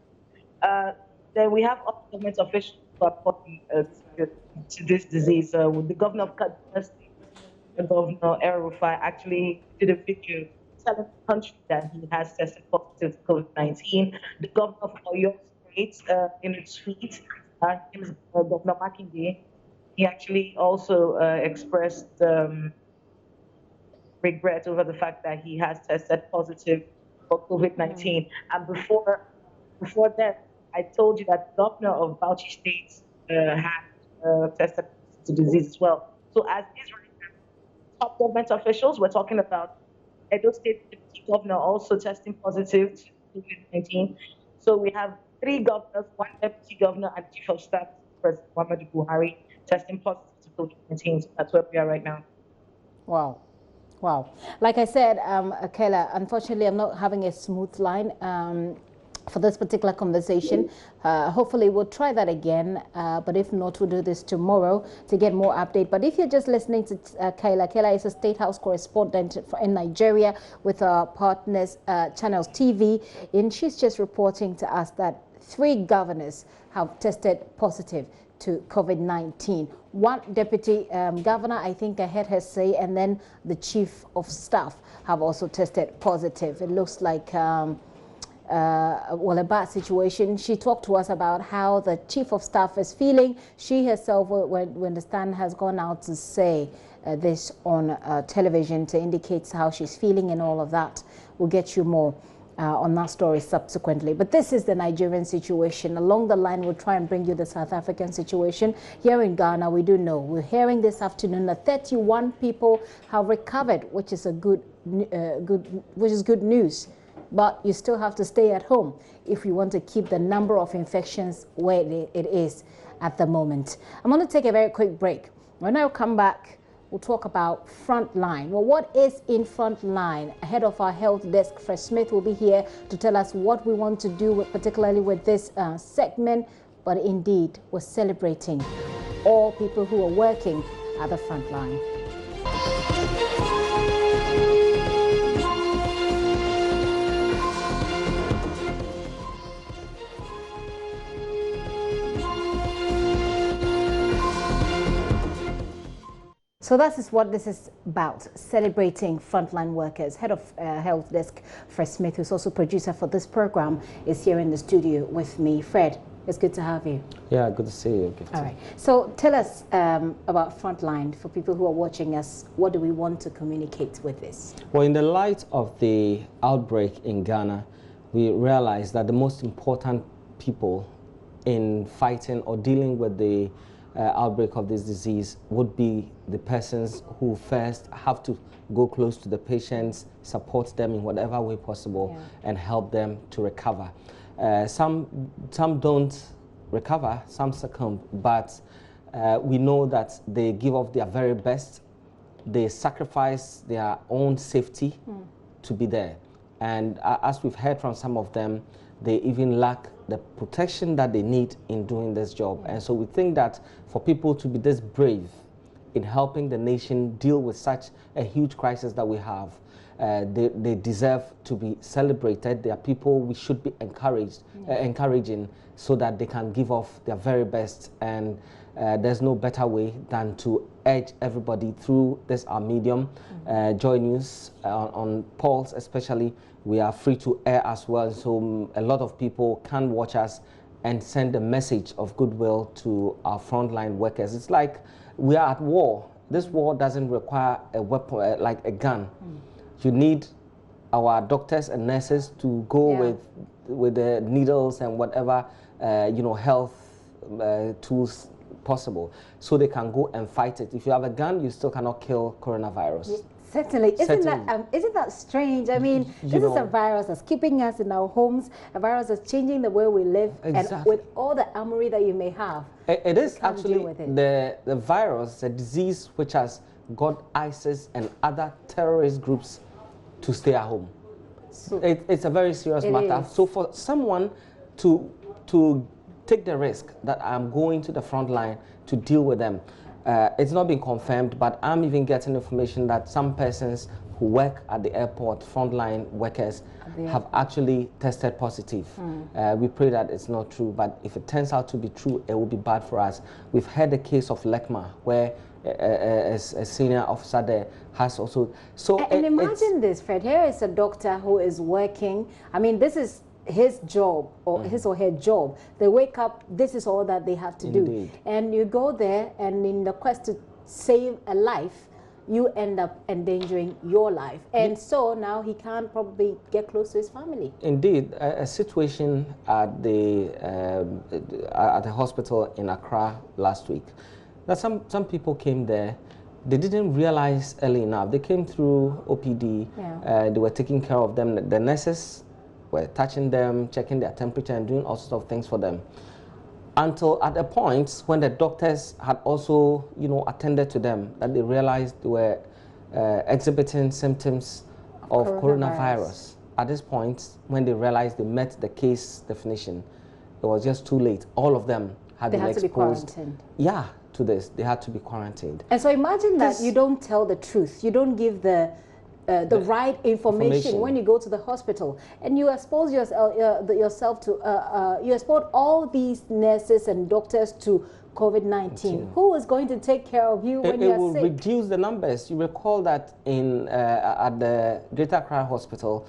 Then we have other government officials who are pointing to this disease. The governor of Kaduna State, Governor El-Rufai, actually did a video telling the country that he has tested positive to COVID-19. The governor of Oyo State, in a tweet, Governor Makinde, he actually also expressed regret over the fact that he has tested positive for COVID-19. And before that, I told you that the governor of Bauchi State had tested the disease as well. So as is right now, top government officials, we're talking about Edo State Deputy Governor also testing positive to COVID-19. So we have 3 governors, 1 Deputy Governor, and Chief of Staff, President Muhammadu Buhari, testing positive to COVID-19. So that's where we are right now. Wow. Wow. Like I said, Kayla, unfortunately, I'm not having a smooth line for this particular conversation. Hopefully we'll try that again, but if not, we'll do this tomorrow to get more update. But if you're just listening to Kayla is a State House correspondent in Nigeria with our partners Channels TV, and she's just reporting to us that 3 governors have tested positive to COVID-19. 1 deputy governor, I think I heard her say, and then the chief of staff have also tested positive. It looks like well, a bad situation. She talked to us about how the chief of staff is feeling. She herself, when the stand has gone out to say this on television to indicate how she's feeling and all of that. We'll get you more on that story subsequently. But this is the Nigerian situation. Along the line, we'll try and bring you the South African situation. Here in Ghana, we do know. We're hearing this afternoon that 31 people have recovered, which is good news. But you still have to stay at home if you want to keep the number of infections where it is at the moment. I'm going to take a very quick break. When I come back, we'll talk about Frontline. Well, what is in Frontline? Head of our health desk, Fred Smith, will be here to tell us what we want to do, particularly with this segment. But indeed, we're celebrating all people who are working at the Frontline. So that is what this is about, celebrating frontline workers. Head of Health Desk, Fred Smith, who's also producer for this program, is here in the studio with me. Fred, it's good to have you. Yeah, good to see you. All right. So tell us about Frontline. For people who are watching us, what do we want to communicate with this? Well, in the light of the outbreak in Ghana, we realized that the most important people in fighting or dealing with the outbreak of this disease would be the persons who first have to go close to the patients, support them in whatever way possible, and help them to recover. Some don't recover, some succumb, but we know that they give up their very best. They sacrifice their own safety to be there. And as we've heard from some of them, they even lack the protection that they need in doing this job. And so we think that for people to be this brave in helping the nation deal with such a huge crisis that we have, they deserve to be celebrated. They are people we should be encouraging so that they can give off their very best. And there's no better way than to urge everybody through this our medium, Joy News, on Pulse especially. We are free to air as well, so a lot of people can watch us and send a message of goodwill to our frontline workers. It's like we are at war. This war doesn't require a weapon, like a gun. You need our doctors and nurses to go with the needles and whatever health tools possible, so they can go and fight it. If you have a gun, you still cannot kill coronavirus. Certainly. Isn't that strange? I mean, this is a virus that's keeping us in our homes, a virus that's changing the way we live, and with all the armory that you may have. It is actually the virus, a disease which has got ISIS and other terrorist groups to stay at home. So it's a very serious matter. So for someone to take the risk that I'm going to the front line to deal with them. It's not been confirmed, but I'm even getting information that some persons who work at the airport, frontline workers, have actually tested positive. We pray that it's not true, but if it turns out to be true, it will be bad for us. We've heard the case of Lekma, where a senior officer there has also. So and imagine this, Fred. Here is a doctor who is working. I mean, this is his job or his or her job. They wake up, this is all that they have to do. And you go there, and in the quest to save a life, you end up endangering your life. And so now he can't probably get close to his family. Indeed, a situation at the hospital in Accra last week, that some people came there, they didn't realize early enough. They came through OPD, they were taking care of them. The nurses were touching them, checking their temperature and doing all sorts of things for them. Until at a point when the doctors had also, attended to them, that they realized they were exhibiting symptoms of coronavirus. At this point, when they realized they met the case definition, it was just too late. All of them had been exposed. They had to be quarantined. Yeah, to this. They had to be quarantined. And so imagine that you don't tell the truth. You don't give the right information when you go to the hospital, and you expose yourself to, you expose all these nurses and doctors to COVID-19. Who is going to take care of you when you're sick? It will reduce the numbers. You recall that at the Greater Accra Hospital,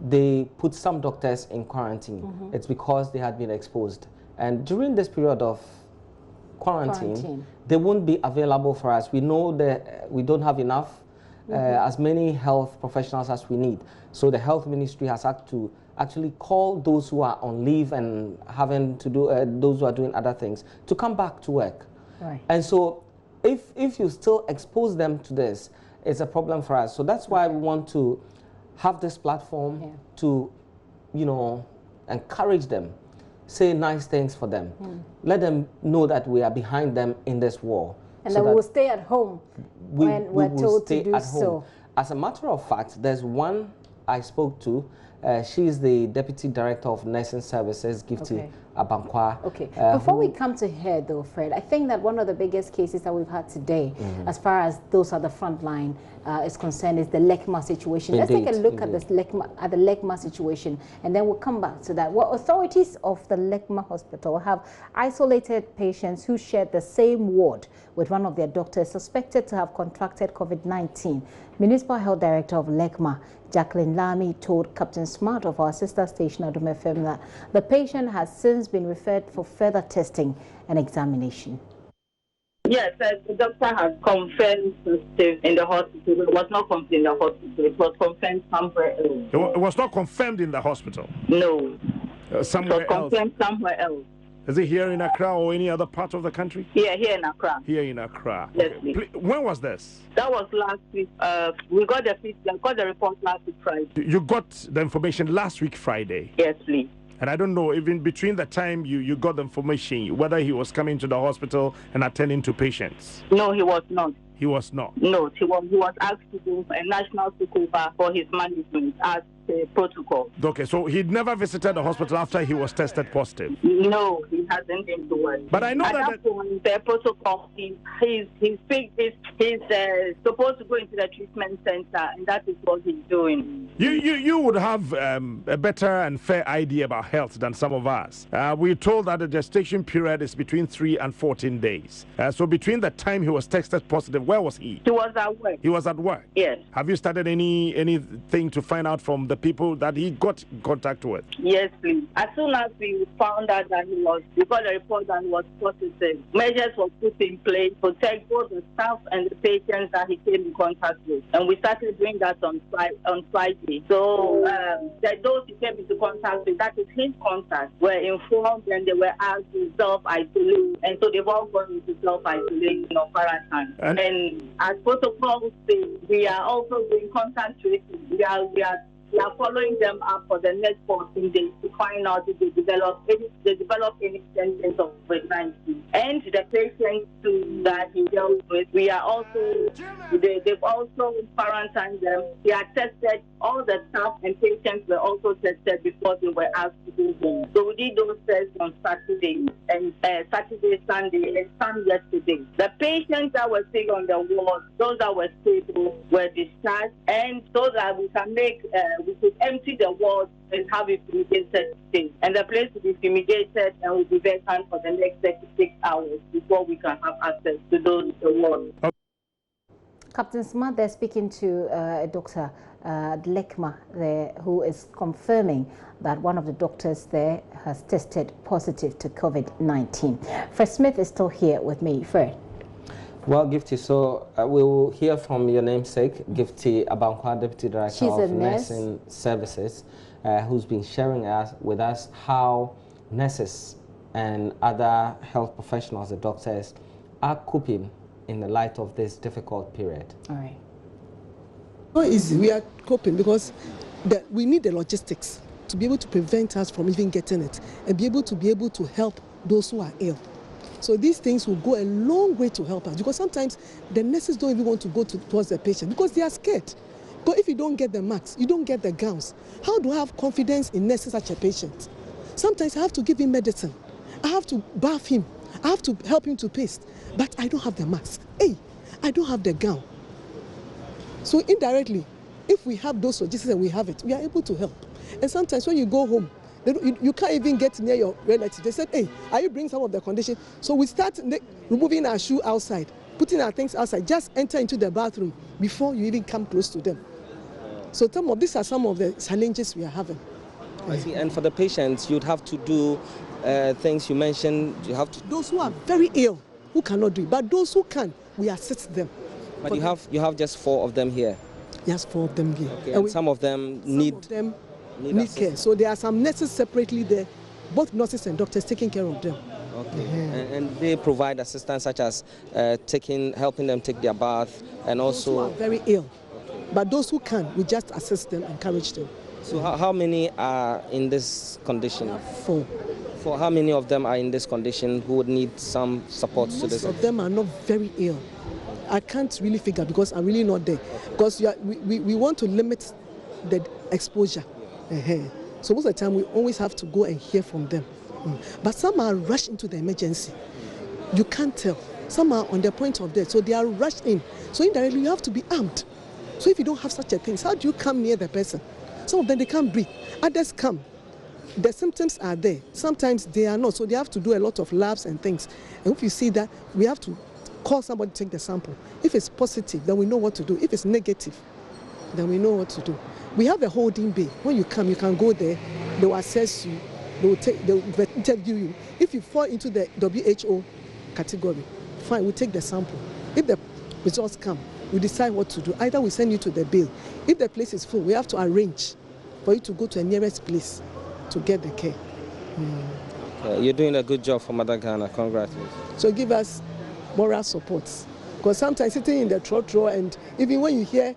they put some doctors in quarantine. It's because they had been exposed. And during this period of quarantine, they won't be available for us. We know that we don't have enough as many health professionals as we need. So the health ministry has had to actually call those who are on leave and having to do, those who are doing other things, to come back to work. And so if you still expose them to this, it's a problem for us. So that's why we want to have this platform to, encourage them, say nice things for them, let them know that we are behind them in this war. And so that we will stay at home when we're told to do so. As a matter of fact, there's one I spoke to. She's the Deputy Director of Nursing Services, Gifty Abankwa. Before we come to her, though, Fred, I think that one of the biggest cases that we've had today, as far as those at the front line is concerned, is the Lekma situation. Let's take a look at the Lekma situation, and then we'll come back to that. Well, authorities of the Lekma Hospital have isolated patients who shared the same ward with one of their doctors suspected to have contracted COVID-19. Municipal Health Director of Lekma, Jacqueline Lamy, told Captain Smart of our sister station Adom FM that the patient has since been referred for further testing and examination. Yes, the doctor has confirmed positive in the hospital. It was not confirmed in the hospital. It was confirmed somewhere else. It was not confirmed in the hospital? No. Somewhere it was confirmed somewhere else. Is it here in Accra or any other part of the country? Here in Accra. Here in Accra. Yes, okay. When was this? That was last week. We got the report last week Friday. You got the information last week Friday? Yes, please. And I don't know, even between the time you got the information, whether he was coming to the hospital and attending to patients? No, he was not. He was not? No, he was asked to do a national takeover for his management as a protocol. Okay, so he'd never visited the hospital after he was tested positive? No, he hasn't been to work. But I know that point, the protocol, he's supposed to go into the treatment center, and that is what he's doing. You would have a better and fair idea about health than some of us. We're told that the gestation period is between 3 and 14 days. So between the time he was tested positive, where was he? He was at work. He was at work? Yes. Have you started anything to find out from the people that he got in contact with? Yes, please. As soon as we found out that we got the report that he was positive, measures were put in place to protect both the staff and the patients that he came in contact with. And we started doing that on Friday. So those he came into contact with, that is his contact, were informed and they were asked to self-isolate. And so they've all gone into self-isolation or quarantine. And as protocols say, we are also doing contact tracing. We are we are following them up for the next 14 days to find out if they develop any symptoms of COVID-19. And the patients too that he dealt with, we are also, they've also quarantined them. They are tested. All the staff and patients were also tested before they were asked to go home. So we did those tests on Saturday, and Saturday, Sunday, and some yesterday. The patients that were sick on the ward, those that were stable, were discharged, and so that we can we could empty the ward and have it fumigated today. And the place will be fumigated and will be vacant for the next 36 hours before we can have access to those wards. Captain Smart, they're speaking to Dr. Dlekma there, who is confirming that one of the doctors there has tested positive to COVID-19. Fred Smith is still here with me. Fred. Well, Gifty, so we will hear from your namesake, Gifty Abankwa, Deputy Director of Nursing Services, who's been sharing with us how nurses and other health professionals, the doctors, are coping in the light of this difficult period. All right. Not easy. We are coping because we need the logistics to be able to prevent us from even getting it and be able to help those who are ill. So these things will go a long way to help us, because sometimes the nurses don't even want to go towards the patient because they are scared. But if you don't get the masks, you don't get the gowns, how do I have confidence in nurses such a patient? Sometimes I have to give him medicine. I have to bath him. I have to help him to paste. But I don't have the mask. Hey, I don't have the gown. So indirectly, if we have those logistics and we have it, we are able to help. And sometimes when you go home, you can't even get near your relatives. They said, hey, are you bringing some of the condition? So we start removing our shoe outside, putting our things outside, just enter into the bathroom before you even come close to them. So these are some of the challenges we are having. I see. And for the patients, you'd have to do things you mentioned. You have to. Those who are very ill, who cannot do it, but those who can, we assist them. But you have just 4 of them here. Yes, 4 of them here. Okay. And some of them need care. So there are some nurses separately there, both nurses and doctors taking care of them. Okay. And they provide assistance such as helping them take their bath, and also those who are very ill. But those who can, we just assist them, encourage them. So how many are in this condition? 4. For how many of them are in this condition who would need some support to this? Most of them are not very ill. I can't really figure because I'm really not there. Because we want to limit the exposure. So most of the time we always have to go and hear from them. But some are rushed into the emergency. You can't tell. Some are on the point of death, so they are rushed in. So indirectly you have to be armed. So if you don't have such a thing, how do you come near the person? Some of them, they can't breathe. Others come. The symptoms are there. Sometimes they are not, so they have to do a lot of labs and things. And if you see that, we have to call somebody to take the sample. If it's positive, then we know what to do. If it's negative, then we know what to do. We have a holding bay. When you come, you can go there. They will assess you. They will interview you. If you fall into the WHO category, fine, we take the sample. If the results come, we decide what to do. Either we send you to the bay. If the place is full, we have to arrange for you to go to the nearest place to get the care. Okay, you're doing a good job for Mother Ghana. Congratulations. So give us moral support. Because sometimes sitting in the trotro, and even when you hear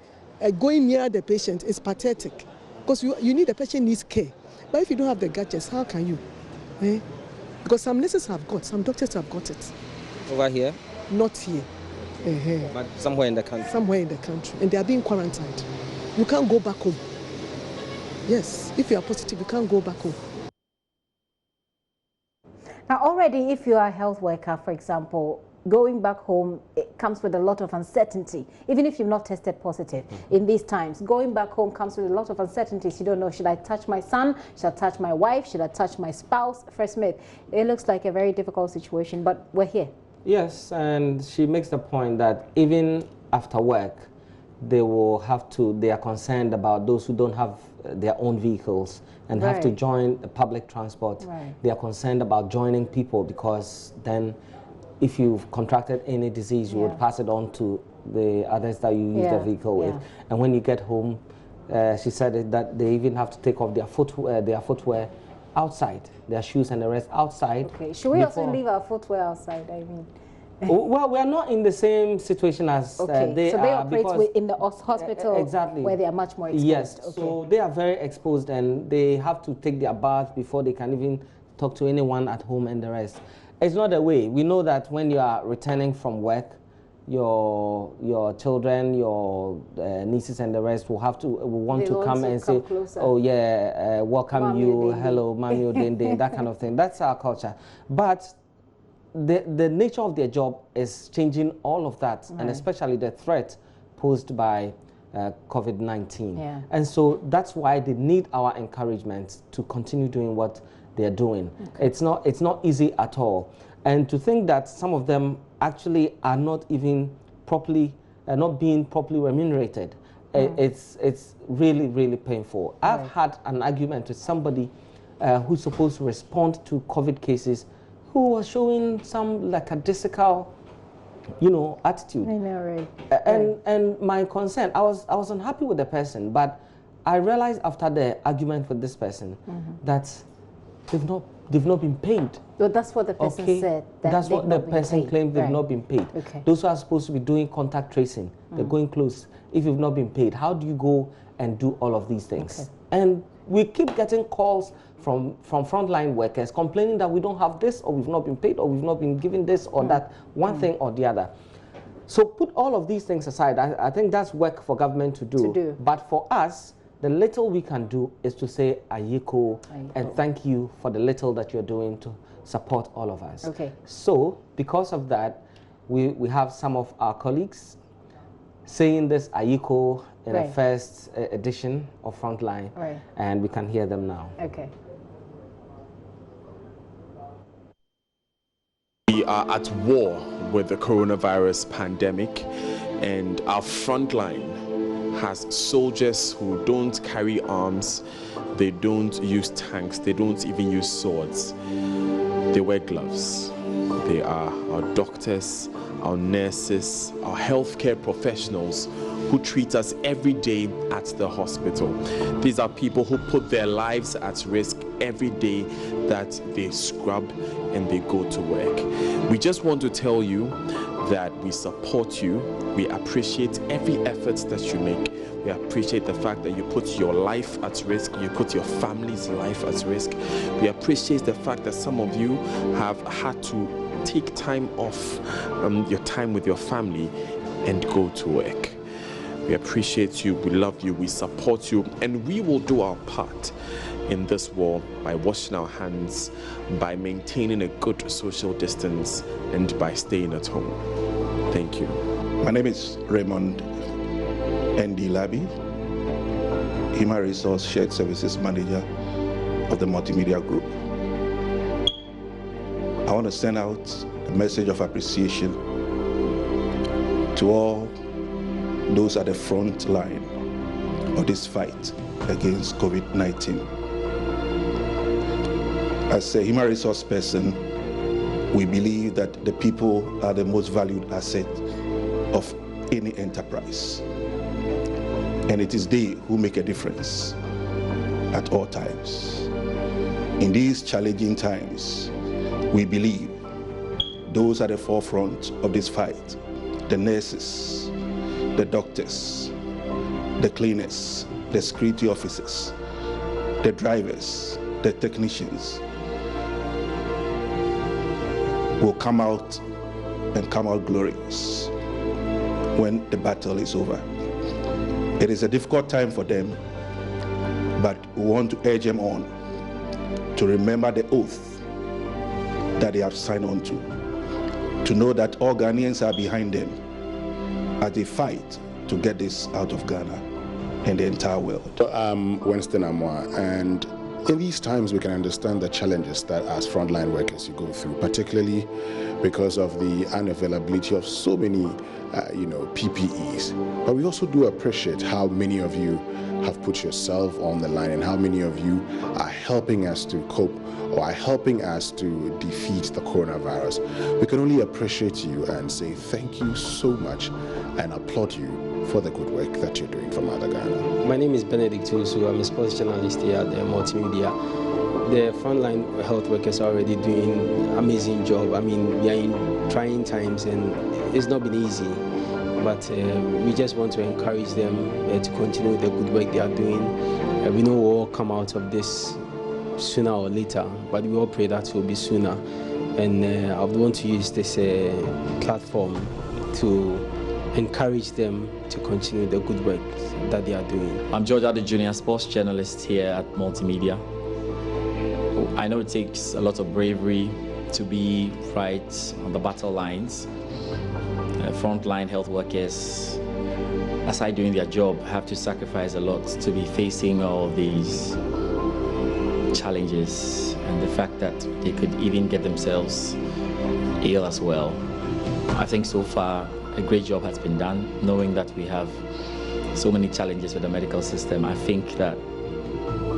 going near the patient, it's pathetic. Because you need, the patient needs care. But if you don't have the gadgets, how can you? Because some nurses have got, some doctors have got it. Over here? Not here. But somewhere in the country? Somewhere in the country. And they are being quarantined. You can't go back home. Yes, if you are positive, you can't go back home. Now already, if you are a health worker, for example, going back home, it comes with a lot of uncertainty. Even if you've not tested positive in these times, going back home comes with a lot of uncertainties. You don't know, should I touch my son? Should I touch my wife? Should I touch my spouse? Fred Smith, it looks like a very difficult situation, but we're here. Yes, and she makes the point that even after work, they are concerned about those who don't have their own vehicles and have to join the public transport. They are concerned about joining people, because then if you've contracted any disease, you would pass it on to the others that you use the vehicle with. And when you get home, she said that they even have to take off their footwear outside, their shoes and the rest outside. Okay, should we also leave our footwear outside? I mean, Well, we are not in the same situation as they are. So they operate in the hospital exactly. where they are much more exposed. Yes, so they are very exposed and they have to take their bath before they can even talk to anyone at home and the rest. It's not the way. We know that when you are returning from work, your children, your nieces and the rest will want to come and say, closer. Oh yeah, welcome Mami you, hello, Mami Odende, that kind of thing. That's our culture. But the nature of their job is changing all of that, and especially the threat posed by COVID-19. Yeah. And so that's why they need our encouragement to continue doing what they're doing. Okay. It's not easy at all. And to think that some of them actually are not even properly, not being properly remunerated, it's really, really painful. I've had an argument with somebody who's supposed to respond to COVID cases who was showing some lackadaisical, attitude. I know, right. And my concern, I was unhappy with the person, but I realized after the argument with this person that they've not been paid. Well, that's what the person said. That's what the person claimed, they've not been paid. Okay. Those who are supposed to be doing contact tracing, they're going close. If you've not been paid, how do you go and do all of these things? Okay. And we keep getting calls from frontline workers complaining that we don't have this, or we've not been paid, or we've not been given this or that, one thing or the other. So put all of these things aside. I think that's work for government to do. But for us, the little we can do is to say Ayiko and thank you for the little that you're doing to support all of us. Okay. So because of that, we have some of our colleagues saying this Ayiko in the first edition of Frontline, and we can hear them now. Okay. We are at war with the coronavirus pandemic, and our frontline has soldiers who don't carry arms, they don't use tanks, they don't even use swords. They wear gloves. They are our doctors, our nurses, our healthcare professionals who treat us every day at the hospital. These are people who put their lives at risk every day that they scrub and they go to work. We just want to tell you that we support you. We appreciate every effort that you make. We appreciate the fact that you put your life at risk, you put your family's life at risk. We appreciate the fact that some of you have had to take time off your time with your family and go to work. We appreciate you, we love you, we support you, and we will do our part in this war by washing our hands, by maintaining a good social distance, and by staying at home. Thank you. My name is Raymond N.D. Labi, Human Resource Shared Services Manager of the Multimedia Group. I want to send out a message of appreciation to all those at the front line of this fight against COVID-19. As a human resource person, we believe that the people are the most valued asset of any enterprise. And it is they who make a difference at all times. In these challenging times, we believe those at the forefront of this fight, the nurses, the doctors, the cleaners, the security officers, the drivers, the technicians, will come out and come out glorious when the battle is over. It is a difficult time for them, but we want to urge them on to remember the oath that they have signed on to know that all Ghanaians are behind them as they fight to get this out of Ghana and the entire world. I'm Winston Amwa, and in these times we can understand the challenges that as frontline workers you go through, particularly because of the unavailability of so many PPEs. But we also do appreciate how many of you have put yourself on the line and how many of you are helping us to cope or are helping us to defeat the coronavirus. We can only appreciate you and say thank you so much and applaud you for the good work that you're doing for Mother Ghana. My name is Benedict Usu. I'm a sports journalist here at the Multimedia. The frontline health workers are already doing an amazing job. I mean, we are in trying times and it's not been easy, but we just want to encourage them to continue the good work they are doing. We know we'll all come out of this sooner or later, but we all pray that it will be sooner. And I would want to use this platform to encourage them to continue the good work that they are doing. I'm George Addo Jr., sports journalist here at Multimedia. I know it takes a lot of bravery to be right on the battle lines. Frontline health workers, aside doing their job, have to sacrifice a lot to be facing all these challenges and the fact that they could even get themselves ill as well. I think so far a great job has been done, knowing that we have so many challenges with the medical system. I think that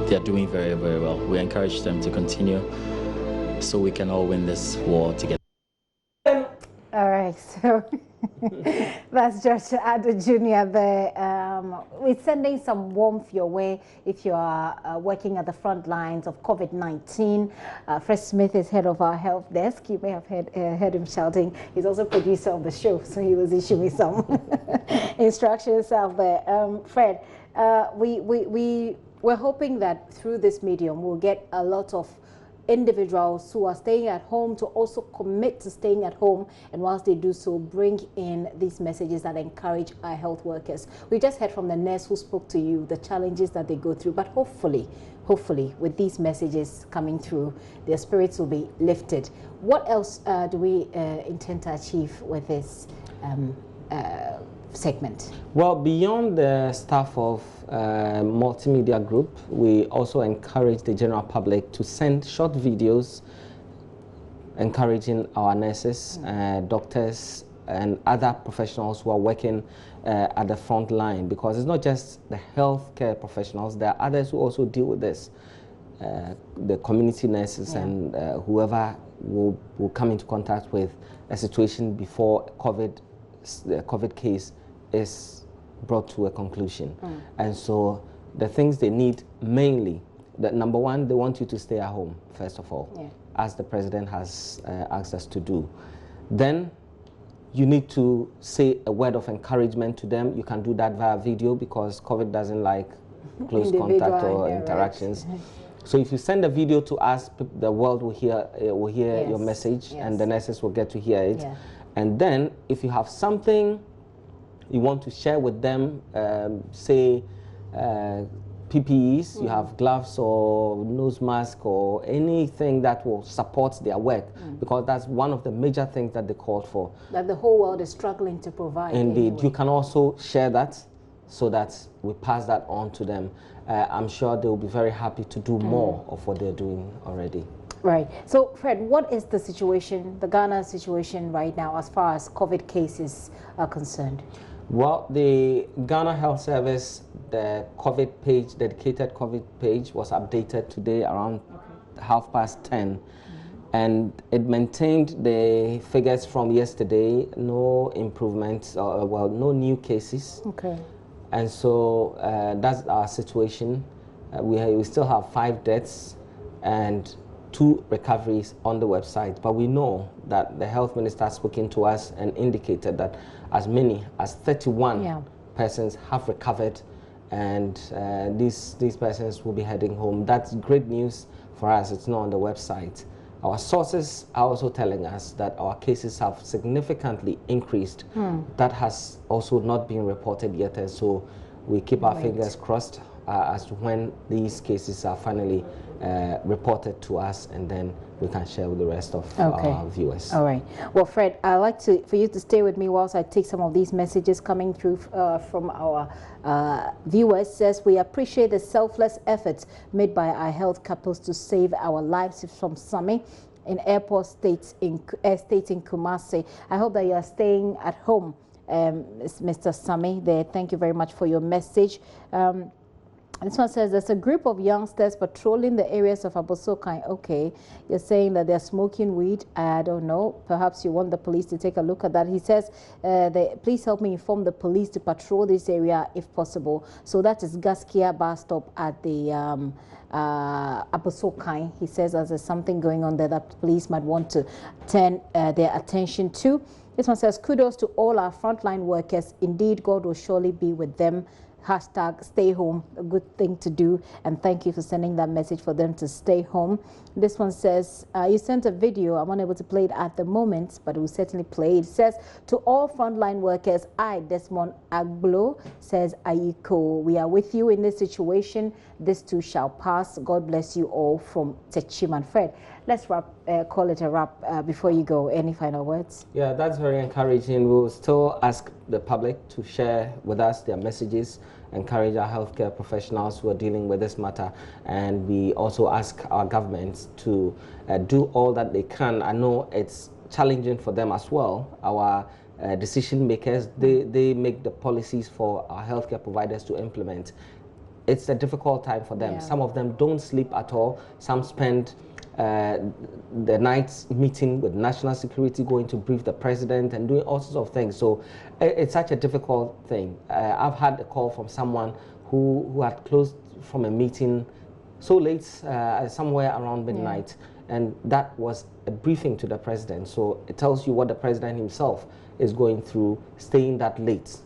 they are doing very, very well. We encourage them to continue so we can all win this war together. All right, so that's George Addo Jr. there. We're sending some warmth your way if you are working at the front lines of COVID-19. Fred Smith is head of our health desk. You may have heard him shouting. He's also producer of the show, so he was issuing some instructions out there. Fred, we're hoping that through this medium we'll get a lot of individuals who are staying at home to also commit to staying at home, and whilst they do so, bring in these messages that encourage our health workers. We just heard from the nurse who spoke to you, the challenges that they go through, but hopefully with these messages coming through, their spirits will be lifted. What else do we intend to achieve with this segment? Well, beyond the staff of Multimedia Group, we also encourage the general public to send short videos encouraging our nurses, doctors, and other professionals who are working at the front line, because it's not just the healthcare professionals, there are others who also deal with this. The community nurses and whoever will come into contact with a situation before the COVID case is brought to a conclusion. And so the things they need mainly, that number one, they want you to stay at home, first of all, as the president has asked us to do. Then you need to say a word of encouragement to them. You can do that via video because COVID doesn't like close contact or interactions. Right. So if you send a video to us, the world will hear your message, and the nurses will get to hear it. And then if you have something you want to share with them, say PPEs, you have gloves or nose mask or anything that will support their work, because that's one of the major things that they called for. That the whole world is struggling to provide. Indeed. Anyway. You can also share that so that we pass that on to them. I'm sure they will be very happy to do more of what they're doing already. Right. So, Fred, what is the situation, the Ghana situation right now as far as COVID cases are concerned? Well, the Ghana Health Service, the COVID page, dedicated COVID page, was updated today around 10:30. And it maintained the figures from yesterday, no improvements, no new cases. Okay. And so that's our situation. We still have 5 deaths and 2 recoveries on the website, but we know that the health minister has spoken to us and indicated that as many as 31 persons have recovered, and these persons will be heading home. That's great news for us. It's not on the website. Our sources are also telling us that our cases have significantly increased. That has also not been reported yet, and so we keep our fingers crossed as to when these cases are finally reported to us, and then we can share with the rest of our viewers. All right. Well, Fred, I'd like for you to stay with me whilst I take some of these messages coming through from our viewers. Says, we appreciate the selfless efforts made by our health couples to save our lives from Sami in Airport State in Kumasi. I hope that you are staying at home, Mr. Sami there. Thank you very much for your message. This one says there's a group of youngsters patrolling the areas of Abosokai. Okay, you're saying that they're smoking weed. I don't know. Perhaps you want the police to take a look at that. He says, please help me inform the police to patrol this area if possible. So that is Gaskia bus stop at the Abosokai. He says there's something going on there that the police might want to turn their attention to. This one says, kudos to all our frontline workers. Indeed, God will surely be with them. Hashtag stay home, a good thing to do, and thank you for sending that message for them to stay home. This one says, you sent a video. I'm unable to play it at the moment, but it will certainly play it. It says, to all frontline workers, I, Desmond Agbo, says Aiko, we are with you in this situation. This too shall pass. God bless you all from Techiman. Fred, let's call it a wrap before you go. Any final words? Yeah, that's very encouraging. We'll still ask the public to share with us their messages, encourage our healthcare professionals who are dealing with this matter, and we also ask our governments to do all that they can. I know it's challenging for them as well. Our decision makers, they make the policies for our healthcare providers to implement. It's a difficult time for them. Yeah. Some of them don't sleep at all. Some spend the night's meeting with national security, going to brief the president and doing all sorts of things. So it's such a difficult thing. I've had a call from someone who had closed from a meeting so late, somewhere around midnight, and that was a briefing to the president. So it tells you what the president himself is going through, staying that late.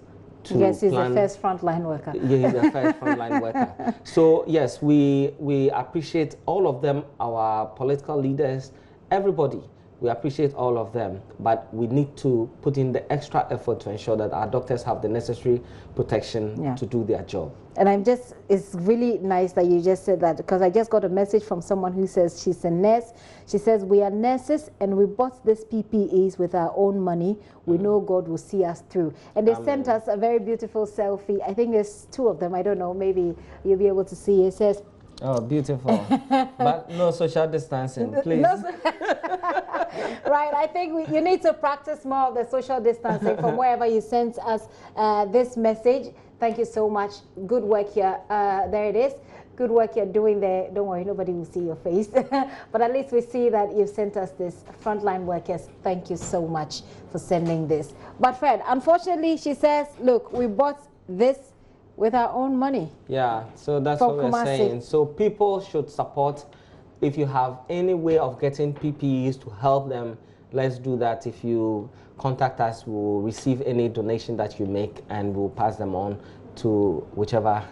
Yes, he's the first frontline worker. Yeah, he's the first frontline worker. So yes, we appreciate all of them, our political leaders, everybody. We appreciate all of them, but we need to put in the extra effort to ensure that our doctors have the necessary protection to do their job. And it's really nice that you just said that, because I just got a message from someone who says she's a nurse. She says, we are nurses and we bought these PPEs with our own money. We know God will see us through. And they sent us a very beautiful selfie. I think there's 2 of them. I don't know, maybe you'll be able to see. It says, oh, beautiful. But no social distancing, please. Right, I think you need to practice more of the social distancing from wherever you sent us this message. Thank you so much. Good work here. There it is. Good work you're doing there. Don't worry, nobody will see your face. But at least we see that you've sent us this. Frontline workers, thank you so much for sending this. But Fred, unfortunately, she says, look, we bought this with our own money. Yeah, so that's what we're saying. So people should support. If you have any way of getting PPEs to help them, let's do that. If you contact us, we'll receive any donation that you make and we'll pass them on to whichever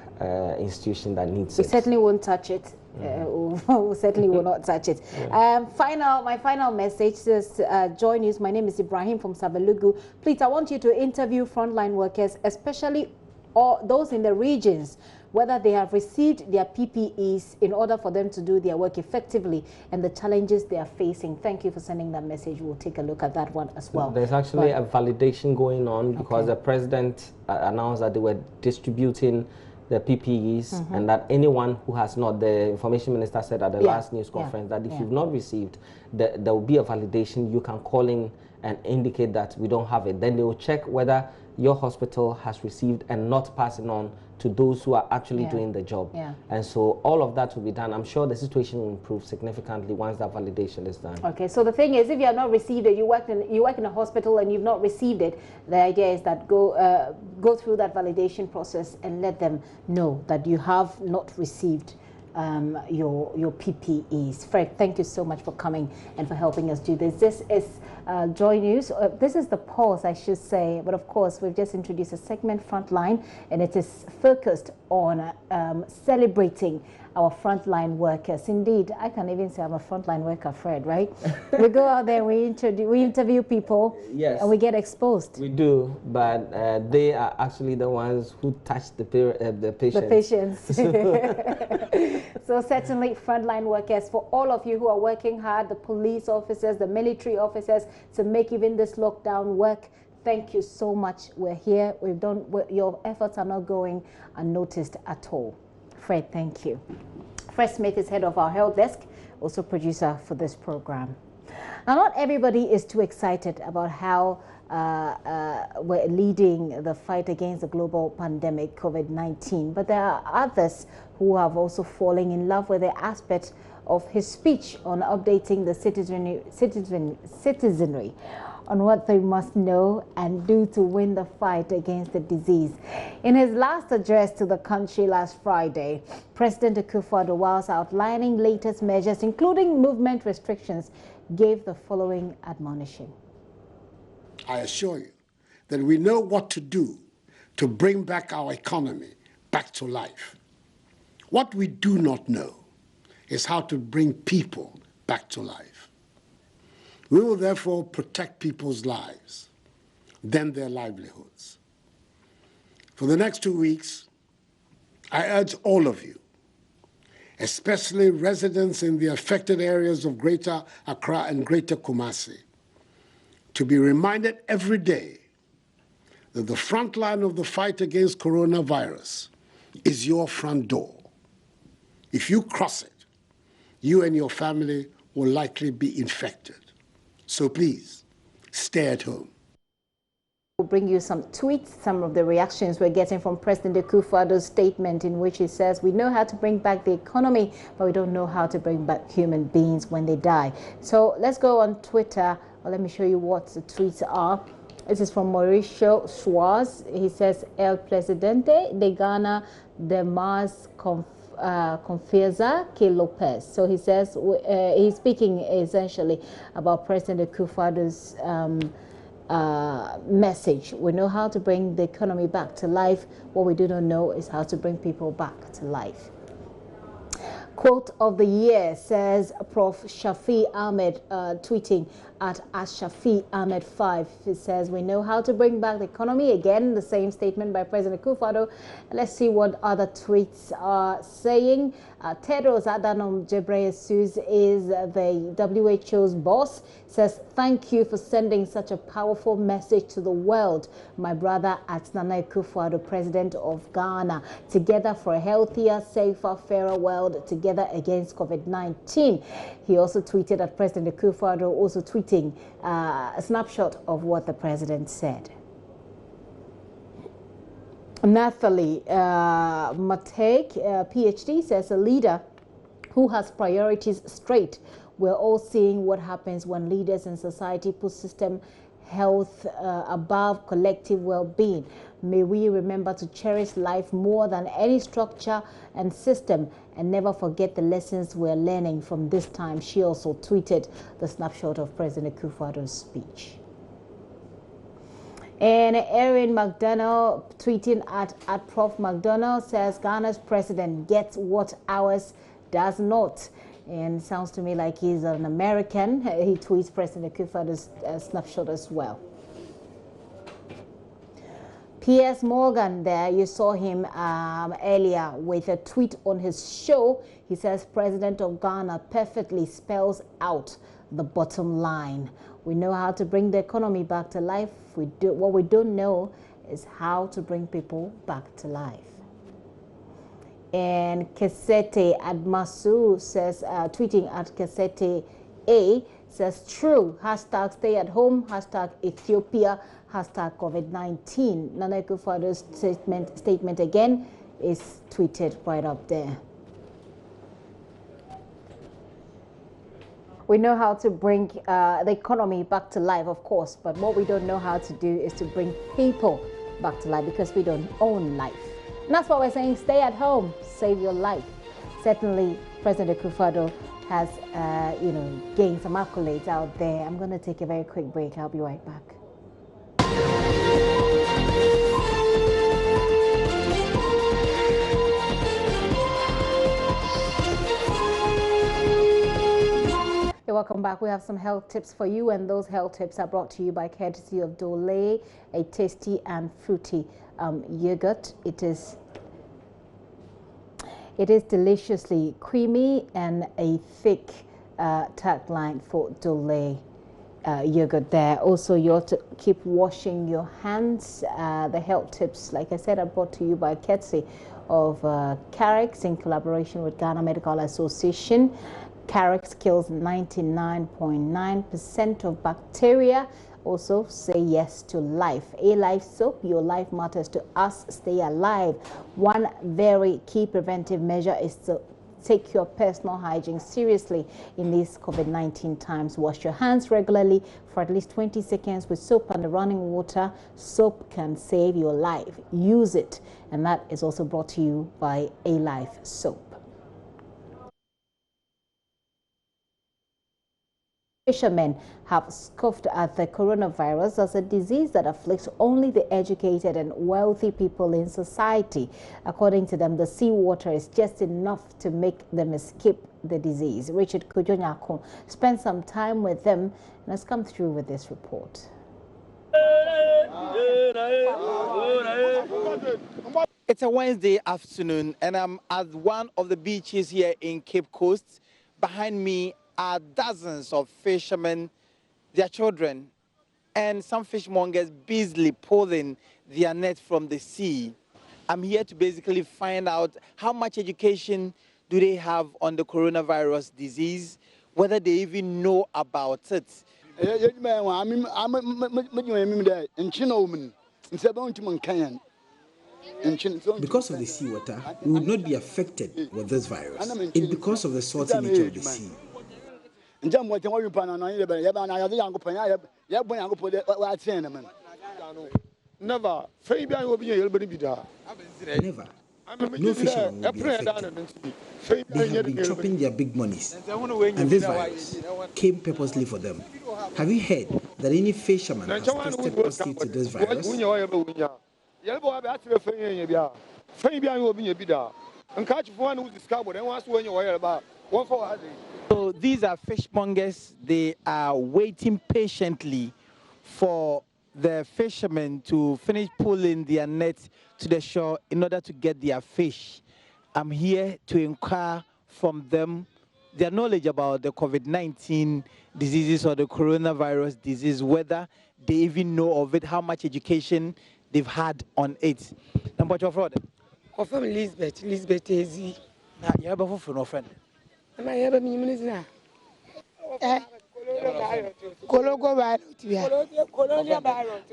institution that needs it. We certainly won't touch it. We certainly will not touch it. My final message is Joy News. My name is Ibrahim from Savelugu. Please, I want you to interview frontline workers, especially those in the regions, whether they have received their PPEs in order for them to do their work effectively and the challenges they are facing. Thank you for sending that message. We'll take a look at that one as well. There's actually a validation going on because the president announced that they were distributing the PPEs and that anyone who has not, the information minister said at the last news conference that if you've not received, there will be a validation. You can call in and indicate that we don't have it. Then they will check whether your hospital has received and not passing on to those who are actually doing the job. And so all of that will be done. I'm sure the situation will improve significantly once that validation is done. Okay, so the thing is, if you have not received it, you work in a hospital and you've not received it, the idea is that go through that validation process and let them know that you have not received your PPEs. Fred, thank you so much for coming and for helping us do this. This is Joy News. This is the pause, I should say, but of course we've just introduced a segment, Frontline, and it is focused on celebrating our frontline workers. Indeed, I can even say I'm a frontline worker, Fred, right? We go out there, we interview people, and we get exposed. We do, but they are actually the ones who touch the patients. The patients. So certainly frontline workers, for all of you who are working hard, the police officers, the military officers, to make even this lockdown work, thank you so much. We're here. We've done. Your efforts are not going unnoticed at all. Fred, thank you. Fred Smith is head of our health desk, also producer for this program. Now, not everybody is too excited about how were leading the fight against the global pandemic COVID-19. But there are others who have also fallen in love with the aspect of his speech on updating the citizenry on what they must know and do to win the fight against the disease. In his last address to the country last Friday, President Akufo-Addo, whilst outlining latest measures, including movement restrictions, gave the following admonition. I assure you that we know what to do to bring back our economy back to life. What we do not know is how to bring people back to life. We will therefore protect people's lives, then their livelihoods. For the next 2 weeks, I urge all of you, especially residents in the affected areas of Greater Accra and Greater Kumasi, to be reminded every day that the front line of the fight against coronavirus is your front door. If you cross it, you and your family will likely be infected. So please, stay at home. We'll bring you some tweets, some of the reactions we're getting from President Akufo-Addo's statement, in which he says, we know how to bring back the economy, but we don't know how to bring back human beings when they die. So let's go on Twitter. Well, let me show you what the tweets are. This is from Mauricio Suarez. He says, El Presidente de Ghana de más confianza que Lopez. So he says, he's speaking essentially about President Akufo-Addo's message. We know how to bring the economy back to life. What we do not know is how to bring people back to life. Quote of the year, says Prof. Shafi Ahmed, tweeting at Shafi Ahmed 5. It says, we know how to bring back the economy. Again, the same statement by President Akufo-Addo. Let's see what other tweets are saying. Tedros Adhanom Ghebreyesus is the WHO's boss. Says, thank you for sending such a powerful message to the world. My brother at Nana Akufo-Addo, President of Ghana. Together for a healthier, safer, fairer world. Together against COVID-19. He also tweeted at President Akufo-Addo, also tweeting a snapshot of what the president said. Nathalie Mateg, PhD, says a leader who has priorities straight. We're all seeing what happens when leaders in society put system health above collective well-being. May we remember to cherish life more than any structure and system, and never forget the lessons we're learning from this time. She also tweeted the snapshot of President Akufo-Addo's speech. And Erin McDonald, tweeting at Prof. McDonald, says Ghana's president gets what ours does not. And sounds to me like he's an American. He tweets President Akufo-Addo's snapshot as well. Piers Morgan there, you saw him earlier with a tweet on his show. He says President of Ghana perfectly spells out the bottom line. We know how to bring the economy back to life. What we don't know is how to bring people back to life. And Kesete Admasu says, tweeting at Kesete A, says true, hashtag stay at home, hashtag Ethiopia, hashtag COVID-19. Nana Akufo-Addo's statement again is tweeted right up there. We know how to bring the economy back to life, of course, but what we don't know how to do is to bring people back to life, because we don't own life. And that's why we're saying stay at home, save your life. Certainly, President Akufo-Addo has, gained some accolades out there. I'm going to take a very quick break. I'll be right back. Welcome back. We have some health tips for you, and those health tips are brought to you by courtesy of Dole, a tasty and fruity yogurt. It is deliciously creamy and a thick tagline for Dole yogurt there. Also, you ought to keep washing your hands. The health tips, like I said, are brought to you by courtesy of Carex in collaboration with Ghana Medical Association. Carex kills 99.9% of bacteria Also, say yes to life. A-Life soap, your life matters to us. Stay alive. One very key preventive measure is to take your personal hygiene seriously in these COVID-19 times. Wash your hands regularly for at least 20 seconds with soap and running water. Soap can save your life. Use it. And that is also brought to you by A-Life soap. Fishermen have scoffed at the coronavirus as a disease that afflicts only the educated and wealthy people in society. According to them, the seawater is just enough to make them escape the disease. Richard Kojonyako spent some time with them and has come through with this report. It's a Wednesday afternoon and I'm at one of the beaches here in Cape Coast. Behind me are dozens of fishermen, their children, and some fishmongers busily pulling their net from the sea. I'm here to basically find out how much education do they have on the coronavirus disease, whether they even know about it. Because of the seawater, we would not be affected with this virus. It's because of the salty nature of the sea. Never. Never. No fisherman will be affected. They have been chopping their big monies, and this virus came purposely for them. Have you heard that any fisherman has tested positive to this virus? So these are fishmongers. They are waiting patiently for the fishermen to finish pulling their nets to the shore in order to get their fish. I'm here to inquire from them their knowledge about the COVID-19 diseases or the coronavirus disease, whether they even know of it, how much education they've had on it. Number two, fraud. From Elizabeth Ezi. Now, you have a friend. I have a minute now.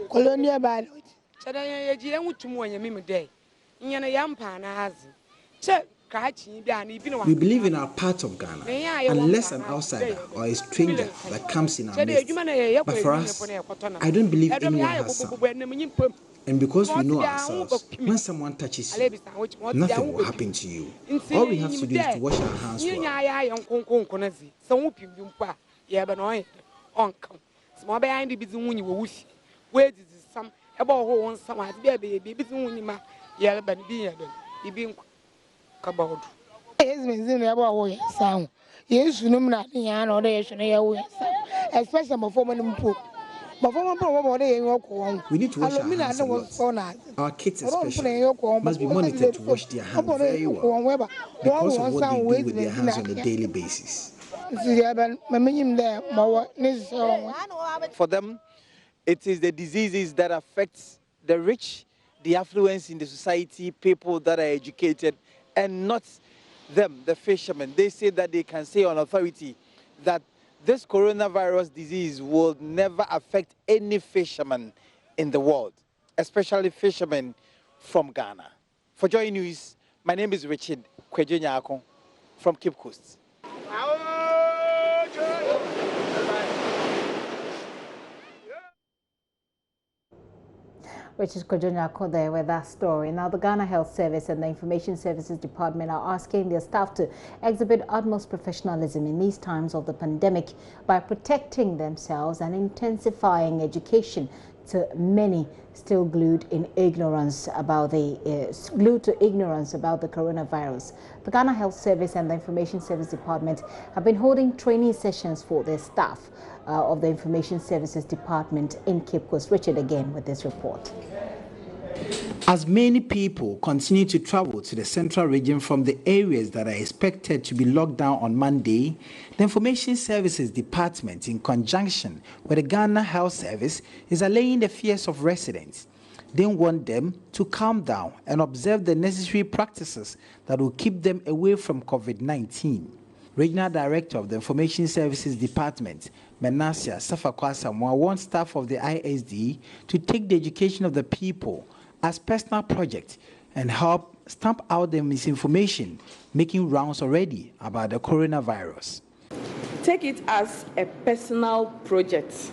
Colonia ballot. Sadaya Jian to more Yamim Day. In a yampan has. We believe in our part of Ghana, unless an outsider or a stranger that comes in our midst. But for us, I don't believe anyone has some. And because we know ourselves, when someone touches you, nothing will happen to you. All we have to do is to wash our hands well. Yes, no, not the or the especially before we need to wash our hands a lot. Our kids especially must be monitored to wash their hands very well because of what they do with their hands on a daily basis. For them, it is the diseases that affect the rich, the affluence in the society, people that are educated, and not them, the fishermen. They say that they can say on authority that this coronavirus disease will never affect any fisherman in the world, especially fishermen from Ghana. For Joy News, my name is Richard Kojonyako from Cape Coast. Richard Kojonyako there with that story. Now, the Ghana Health Service and the Information Services Department are asking their staff to exhibit utmost professionalism in these times of the pandemic by protecting themselves and intensifying education to many still glued to ignorance about the coronavirus. The Ghana Health Service and the Information Service Department have been holding training sessions for their staff of the Information Services Department in Cape Coast. Richard again with this report. As many people continue to travel to the central region from the areas that are expected to be locked down on Monday, the Information Services Department, in conjunction with the Ghana Health Service, is allaying the fears of residents. They want them to calm down and observe the necessary practices that will keep them away from COVID-19. Regional Director of the Information Services Department, Menasia Safakwa-Samoa wants staff of the ISD to take the education of the people as personal project and help stamp out the misinformation making rounds already about the coronavirus. Take it as a personal project.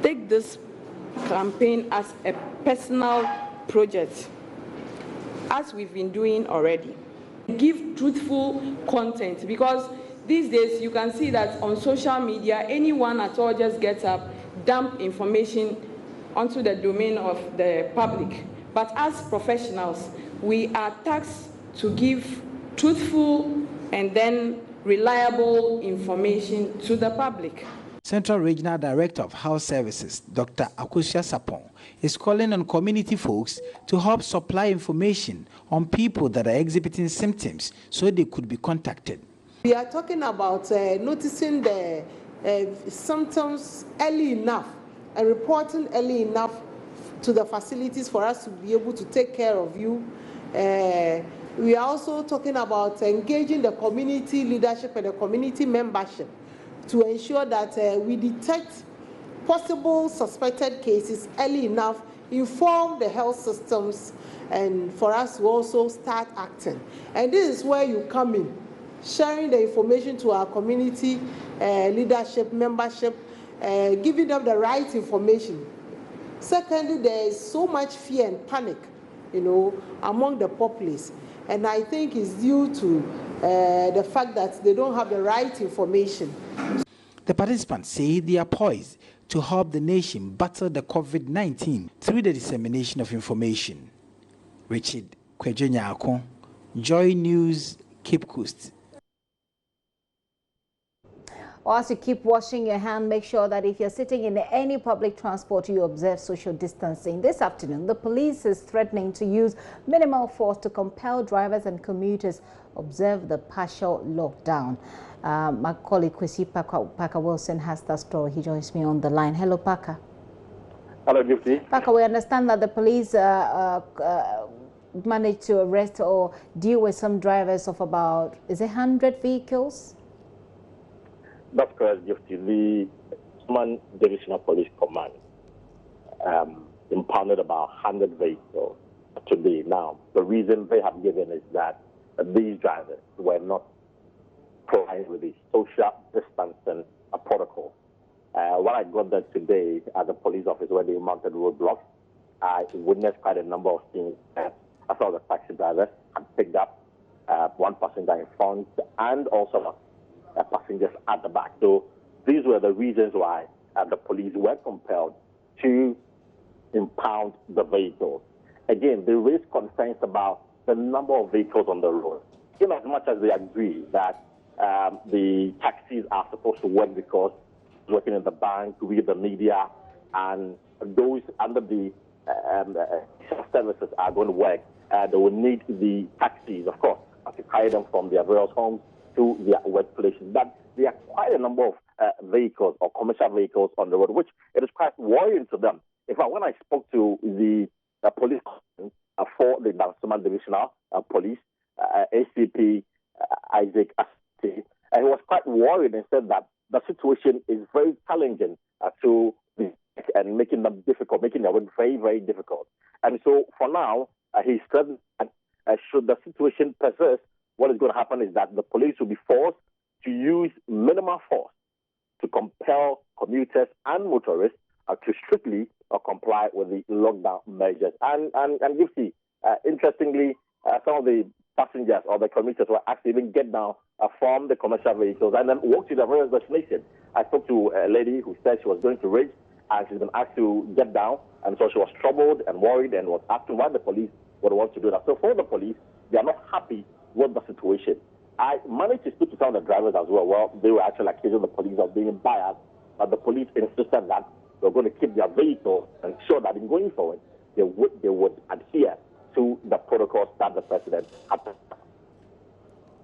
Take this campaign as a personal project, as we've been doing already. Give truthful content, because these days you can see that on social media, anyone at all just gets up, dump information onto the domain of the public. But as professionals, we are tasked to give truthful and then reliable information to the public. Central Regional Director of Health Services, Dr. Akosia Sapon, is calling on community folks to help supply information on people that are exhibiting symptoms so they could be contacted. We are talking about noticing the symptoms early enough and reporting early enough to the facilities for us to be able to take care of you. We are also talking about engaging the community leadership and the community membership to ensure that we detect possible suspected cases early enough, inform the health systems, and for us to also start acting. And this is where you come in, sharing the information to our community leadership, membership, giving them the right information. Secondly, there is so much fear and panic, among the populace. And I think it's due to the fact that they don't have the right information. The participants say they are poised to help the nation battle the COVID-19 through the dissemination of information. Richard Kwejo-Nyako, Joy News, Cape Coast. Whilst you keep washing your hand, make sure that if you're sitting in any public transport, you observe social distancing. This afternoon, the police is threatening to use minimal force to compel drivers and commuters observe the partial lockdown. My colleague Kwesi Parker Wilson has that story. He joins me on the line. Hello, Parker. Hello, Gifty. Parker, we understand that the police managed to arrest or deal with some drivers of about, is it 100 vehicles? That's correct, Gifty. The Suman Divisional Police Command impounded about 100 vehicles today. Now, the reason they have given is that these drivers were not complying with the social distancing protocol. When I got there today at the police office where they mounted roadblocks, I witnessed quite a number of things. I saw the taxi driver had picked up one passenger in front and also passengers at the back. So these were the reasons why the police were compelled to impound the vehicles. Again, they raised concerns about the number of vehicles on the road. In as much as they agree that the taxis are supposed to work because working in the bank, read the media, and those under the services are going to work, they will need the taxis, of course, to carry them from their various homes to their workplaces. But there are quite a number of vehicles or commercial vehicles on the road, which it is quite worrying to them. In fact, when I spoke to the police for the Suman Divisional Police, ACP Isaac Asti, he was quite worried and said that the situation is very challenging to and making them difficult, making their work very, very difficult. And so for now, he said that should the situation persist, what is going to happen is that the police will be forced to use minimal force to compel commuters and motorists to strictly comply with the lockdown measures. And you see, interestingly, some of the passengers or the commuters were asked to even get down from the commercial vehicles and then walk to the various destinations. I spoke to a lady who said she was going to Ridge and she's been asked to get down, and so she was troubled and worried and was asking why the police would want to do that. So for the police, they are not happy with the situation. I managed to speak to some of the drivers as well. Well, they were actually accusing the police of being biased, but the police insisted that they were going to keep their vehicles and ensure that in going forward, they would adhere to the protocols that the president had.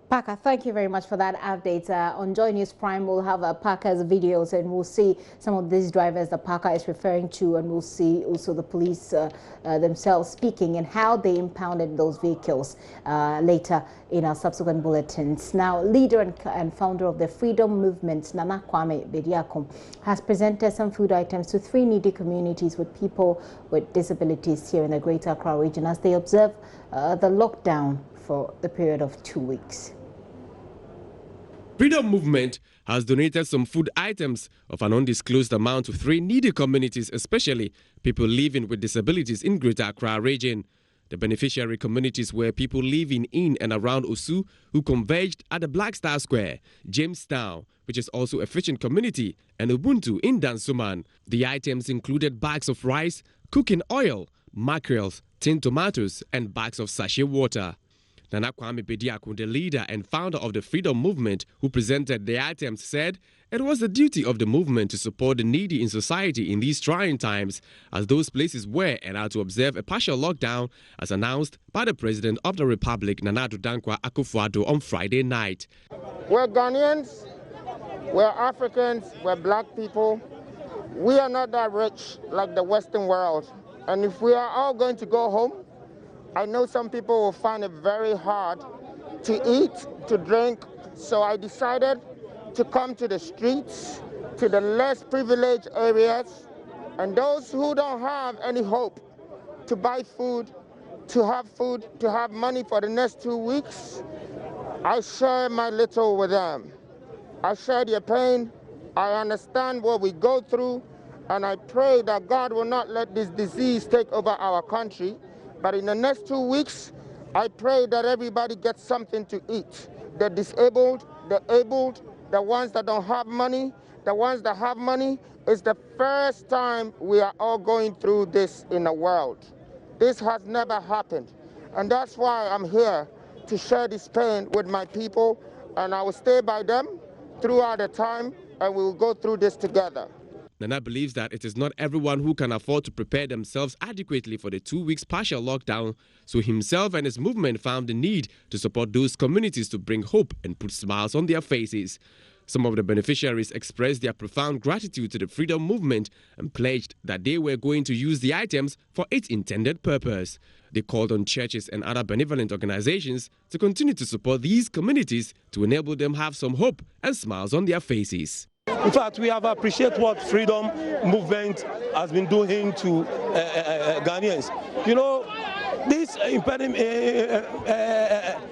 Parker, thank you very much for that update. On Joy News Prime, we'll have Parker's videos and we'll see some of these drivers that Parker is referring to, and we'll see also the police themselves speaking and how they impounded those vehicles later in our subsequent bulletins. Now, leader and founder of the Freedom Movement, Nana Kwame Bediako, has presented some food items to 3 needy communities with people with disabilities here in the Greater Accra region as they observe the lockdown for the period of 2 weeks. Freedom Movement has donated some food items of an undisclosed amount to 3 needy communities, especially people living with disabilities in Greater Accra region. The beneficiary communities were people living in and around Osu who converged at the Black Star Square, Jamestown, which is also a fishing community, and Ubuntu in Dansoman. The items included bags of rice, cooking oil, mackerels, tinned tomatoes, and bags of sachet water. Nana Kwame Bediako, the leader and founder of the Freedom Movement, who presented the items, said it was the duty of the movement to support the needy in society in these trying times, as those places were and are to observe a partial lockdown, as announced by the President of the Republic, Nana Addo Dankwa Akufo-Addo, on Friday night. We're Ghanaians, we're Africans, we're black people. We are not that rich like the Western world. And if we are all going to go home, I know some people will find it very hard to eat, to drink, so I decided to come to the streets, to the less privileged areas, and those who don't have any hope to buy food, to have money for the next 2 weeks. I share my little with them. I share their pain, I understand what we go through, and I pray that God will not let this disease take over our country. But in the next 2 weeks, I pray that everybody gets something to eat. The disabled, the abled, the ones that don't have money, the ones that have money. It's the first time we are all going through this in the world. This has never happened. And that's why I'm here to share this pain with my people. And I will stay by them throughout the time, and we will go through this together. Nana believes that it is not everyone who can afford to prepare themselves adequately for the 2 weeks partial lockdown, so himself and his movement found the need to support those communities to bring hope and put smiles on their faces. Some of the beneficiaries expressed their profound gratitude to the Freedom Movement and pledged that they were going to use the items for its intended purpose. They called on churches and other benevolent organizations to continue to support these communities to enable them have some hope and smiles on their faces. In fact, we have appreciated what Freedom Movement has been doing to Ghanaians. You know, this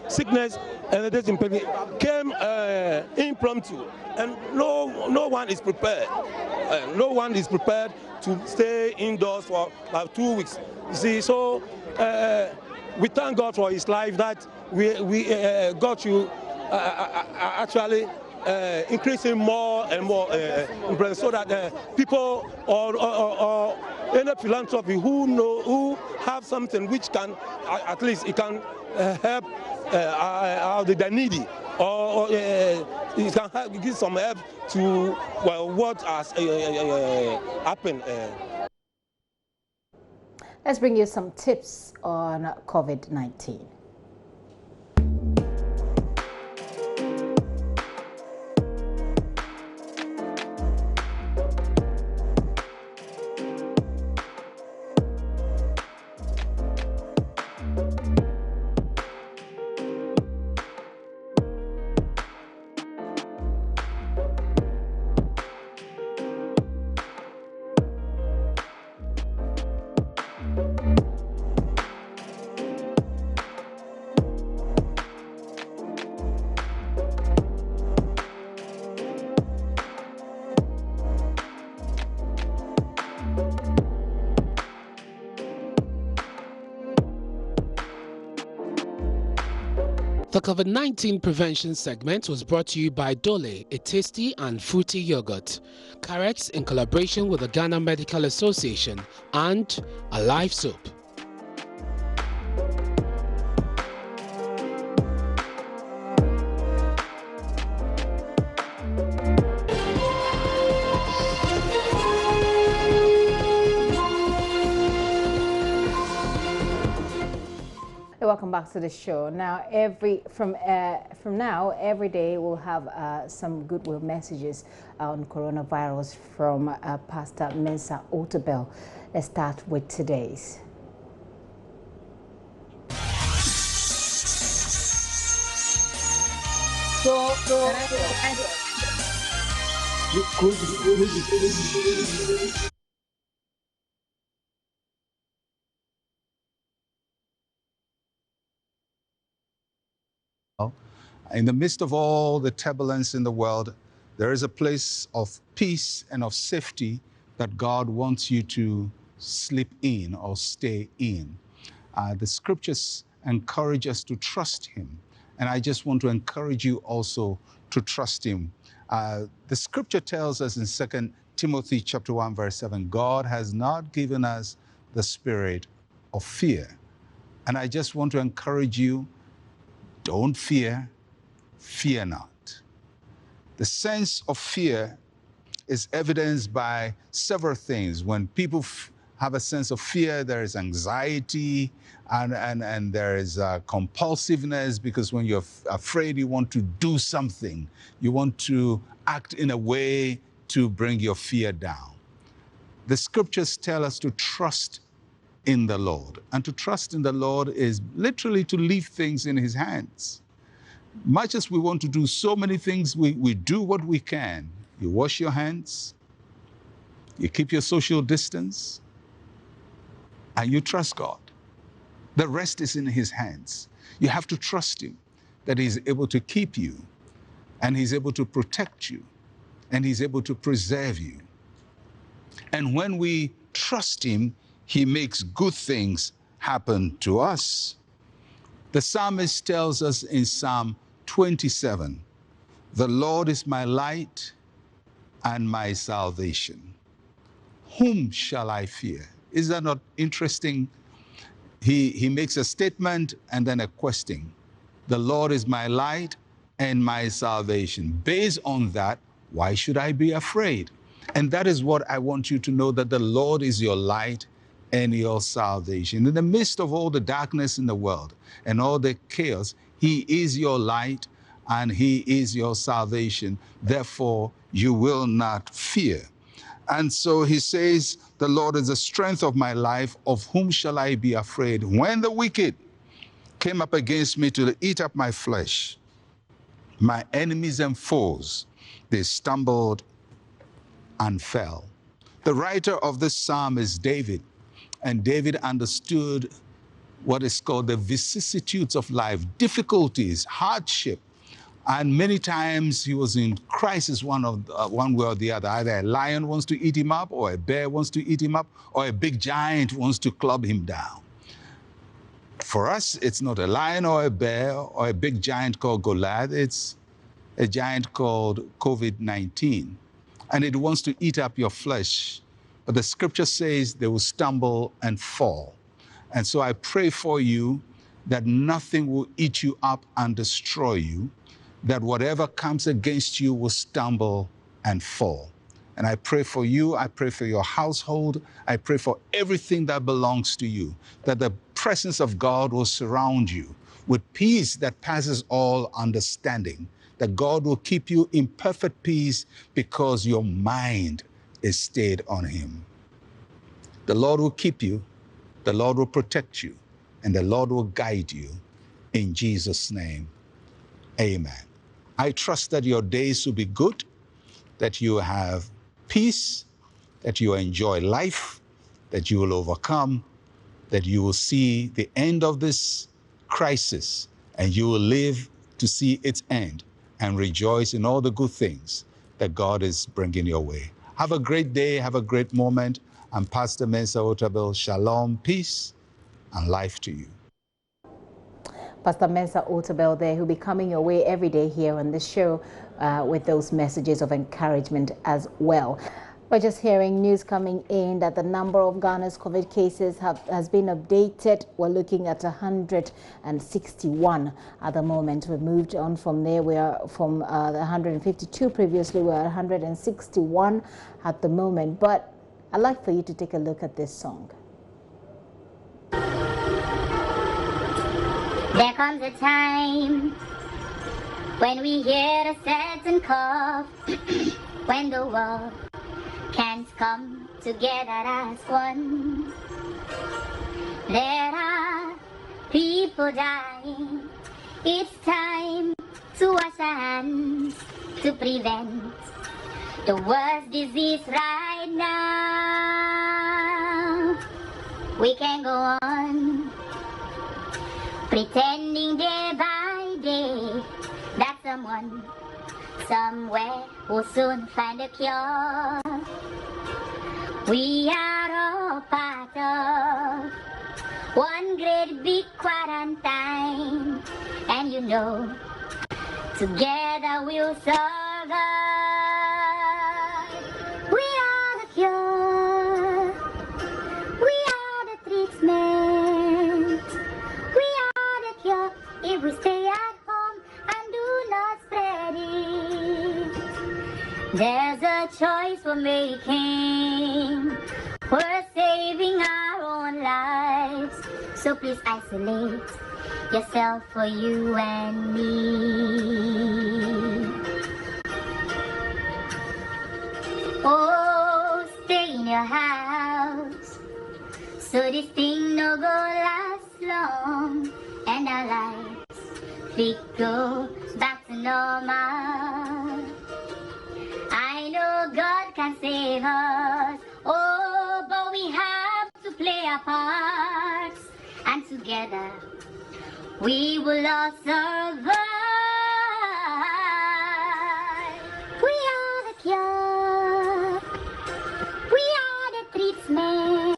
sickness and this came impromptu, and no one is prepared. No one is prepared to stay indoors for about 2 weeks. You see, so we thank God for His life that we got to actually. Increasing more and more so that people or any philanthropy who have something which can at least it can help the needy, or it can give some help to what has happened. Let's bring you some tips on COVID-19. The COVID-19 prevention segment was brought to you by Dole, a tasty and fruity yogurt, Carex in collaboration with the Ghana Medical Association, and Alive Soap. Welcome back to the show. Now, from now, every day we'll have some goodwill messages on coronavirus from Pastor Mensa Otabil. Let's start with today's. In the midst of all the turbulence in the world, there is a place of peace and of safety that God wants you to sleep in or stay in. The scriptures encourage us to trust him. And I just want to encourage you also to trust him. The scripture tells us in 2 Timothy chapter 1, verse 7, God has not given us the spirit of fear. And I just want to encourage you, don't fear, fear not. The sense of fear is evidenced by several things. When people have a sense of fear, there is anxiety and there is compulsiveness, because when you're afraid, you want to do something. You want to act in a way to bring your fear down. The scriptures tell us to trust in the Lord. And to trust in the Lord is literally to leave things in his hands. Much as we want to do so many things, we do what we can. You wash your hands, you keep your social distance, and you trust God. The rest is in his hands. You have to trust him that he's able to keep you, and he's able to protect you, and he's able to preserve you. And when we trust him, he makes good things happen to us. The psalmist tells us in Psalm 27, the Lord is my light and my salvation. Whom shall I fear? Is that not interesting? He makes a statement and then a question. The Lord is my light and my salvation. Based on that, why should I be afraid? And that is what I want you to know, that the Lord is your light and your salvation. In the midst of all the darkness in the world and all the chaos, he is your light and he is your salvation. Therefore, you will not fear. And so he says, the Lord is the strength of my life. Of whom shall I be afraid? When the wicked came up against me to eat up my flesh, my enemies and foes, they stumbled and fell. The writer of this psalm is David. And David understood what is called the vicissitudes of life, difficulties, hardship. And many times he was in crisis one way or the other. Either a lion wants to eat him up, or a bear wants to eat him up, or a big giant wants to club him down. For us, it's not a lion or a bear or a big giant called Goliath. It's a giant called COVID-19. And it wants to eat up your flesh. But the scripture says they will stumble and fall. And so I pray for you that nothing will eat you up and destroy you, that whatever comes against you will stumble and fall. And I pray for you, I pray for your household, I pray for everything that belongs to you, that the presence of God will surround you with peace that passes all understanding, that God will keep you in perfect peace because your mind is stayed on him. The Lord will keep you, the Lord will protect you, and the Lord will guide you. In Jesus' name, amen. I trust that your days will be good, that you have peace, that you enjoy life, that you will overcome, that you will see the end of this crisis, and you will live to see its end and rejoice in all the good things that God is bringing your way. Have a great day, have a great moment. I'm Pastor Mensa Otabil. Shalom, peace, and life to you. Pastor Mensa Otabil there, who'll be coming your way every day here on this show with those messages of encouragement as well. We're just hearing news coming in that the number of Ghana's COVID cases has been updated. We're looking at 161 at the moment. We've moved on from there. We are from the 152 previously. We're at 161 at the moment. But I'd like for you to take a look at this song. There comes a time when we hear a certain cough, when the world can't come together as one. There are people dying. It's time to wash our hands to prevent the worst disease right now. We can go on pretending day by day that someone somewhere will soon find a cure. We are all part of one great big quarantine, and you know, together we'll survive. We are the cure. We are the treatment. We are the cure if we stay at home and do not spread it. There's a choice we're making. We're saving our own lives. So please isolate yourself for you and me. Oh, stay in your house, so this thing no go last long, and our lives we go back to normal. I know God can save us, oh, but we have to play our parts, and together we will all survive. We are the cure. We are the treatment.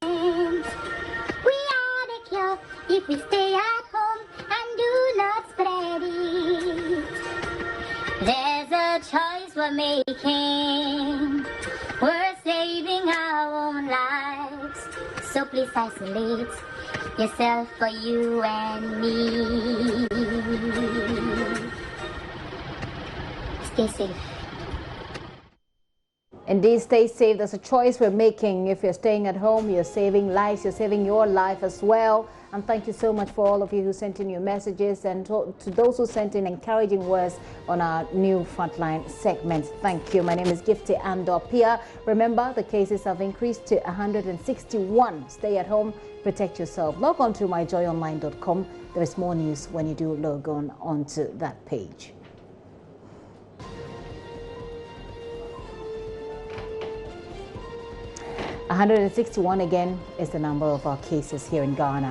We are the cure if we stay at home and do not spread it. There's a choice we're making. We're saving our own lives. So please isolate yourself for you and me. Stay safe. Indeed, stay safe. There's a choice we're making. If you're staying at home, you're saving lives, you're saving your life as well. And thank you so much for all of you who sent in your messages, and to those who sent in encouraging words on our new Frontline segment. Thank you. My name is Gifty Andopia. Remember, the cases have increased to 161. Stay at home, protect yourself. Log on to myjoyonline.com. There is more news when you do log on onto that page. $161 again is the number of our cases here in Ghana.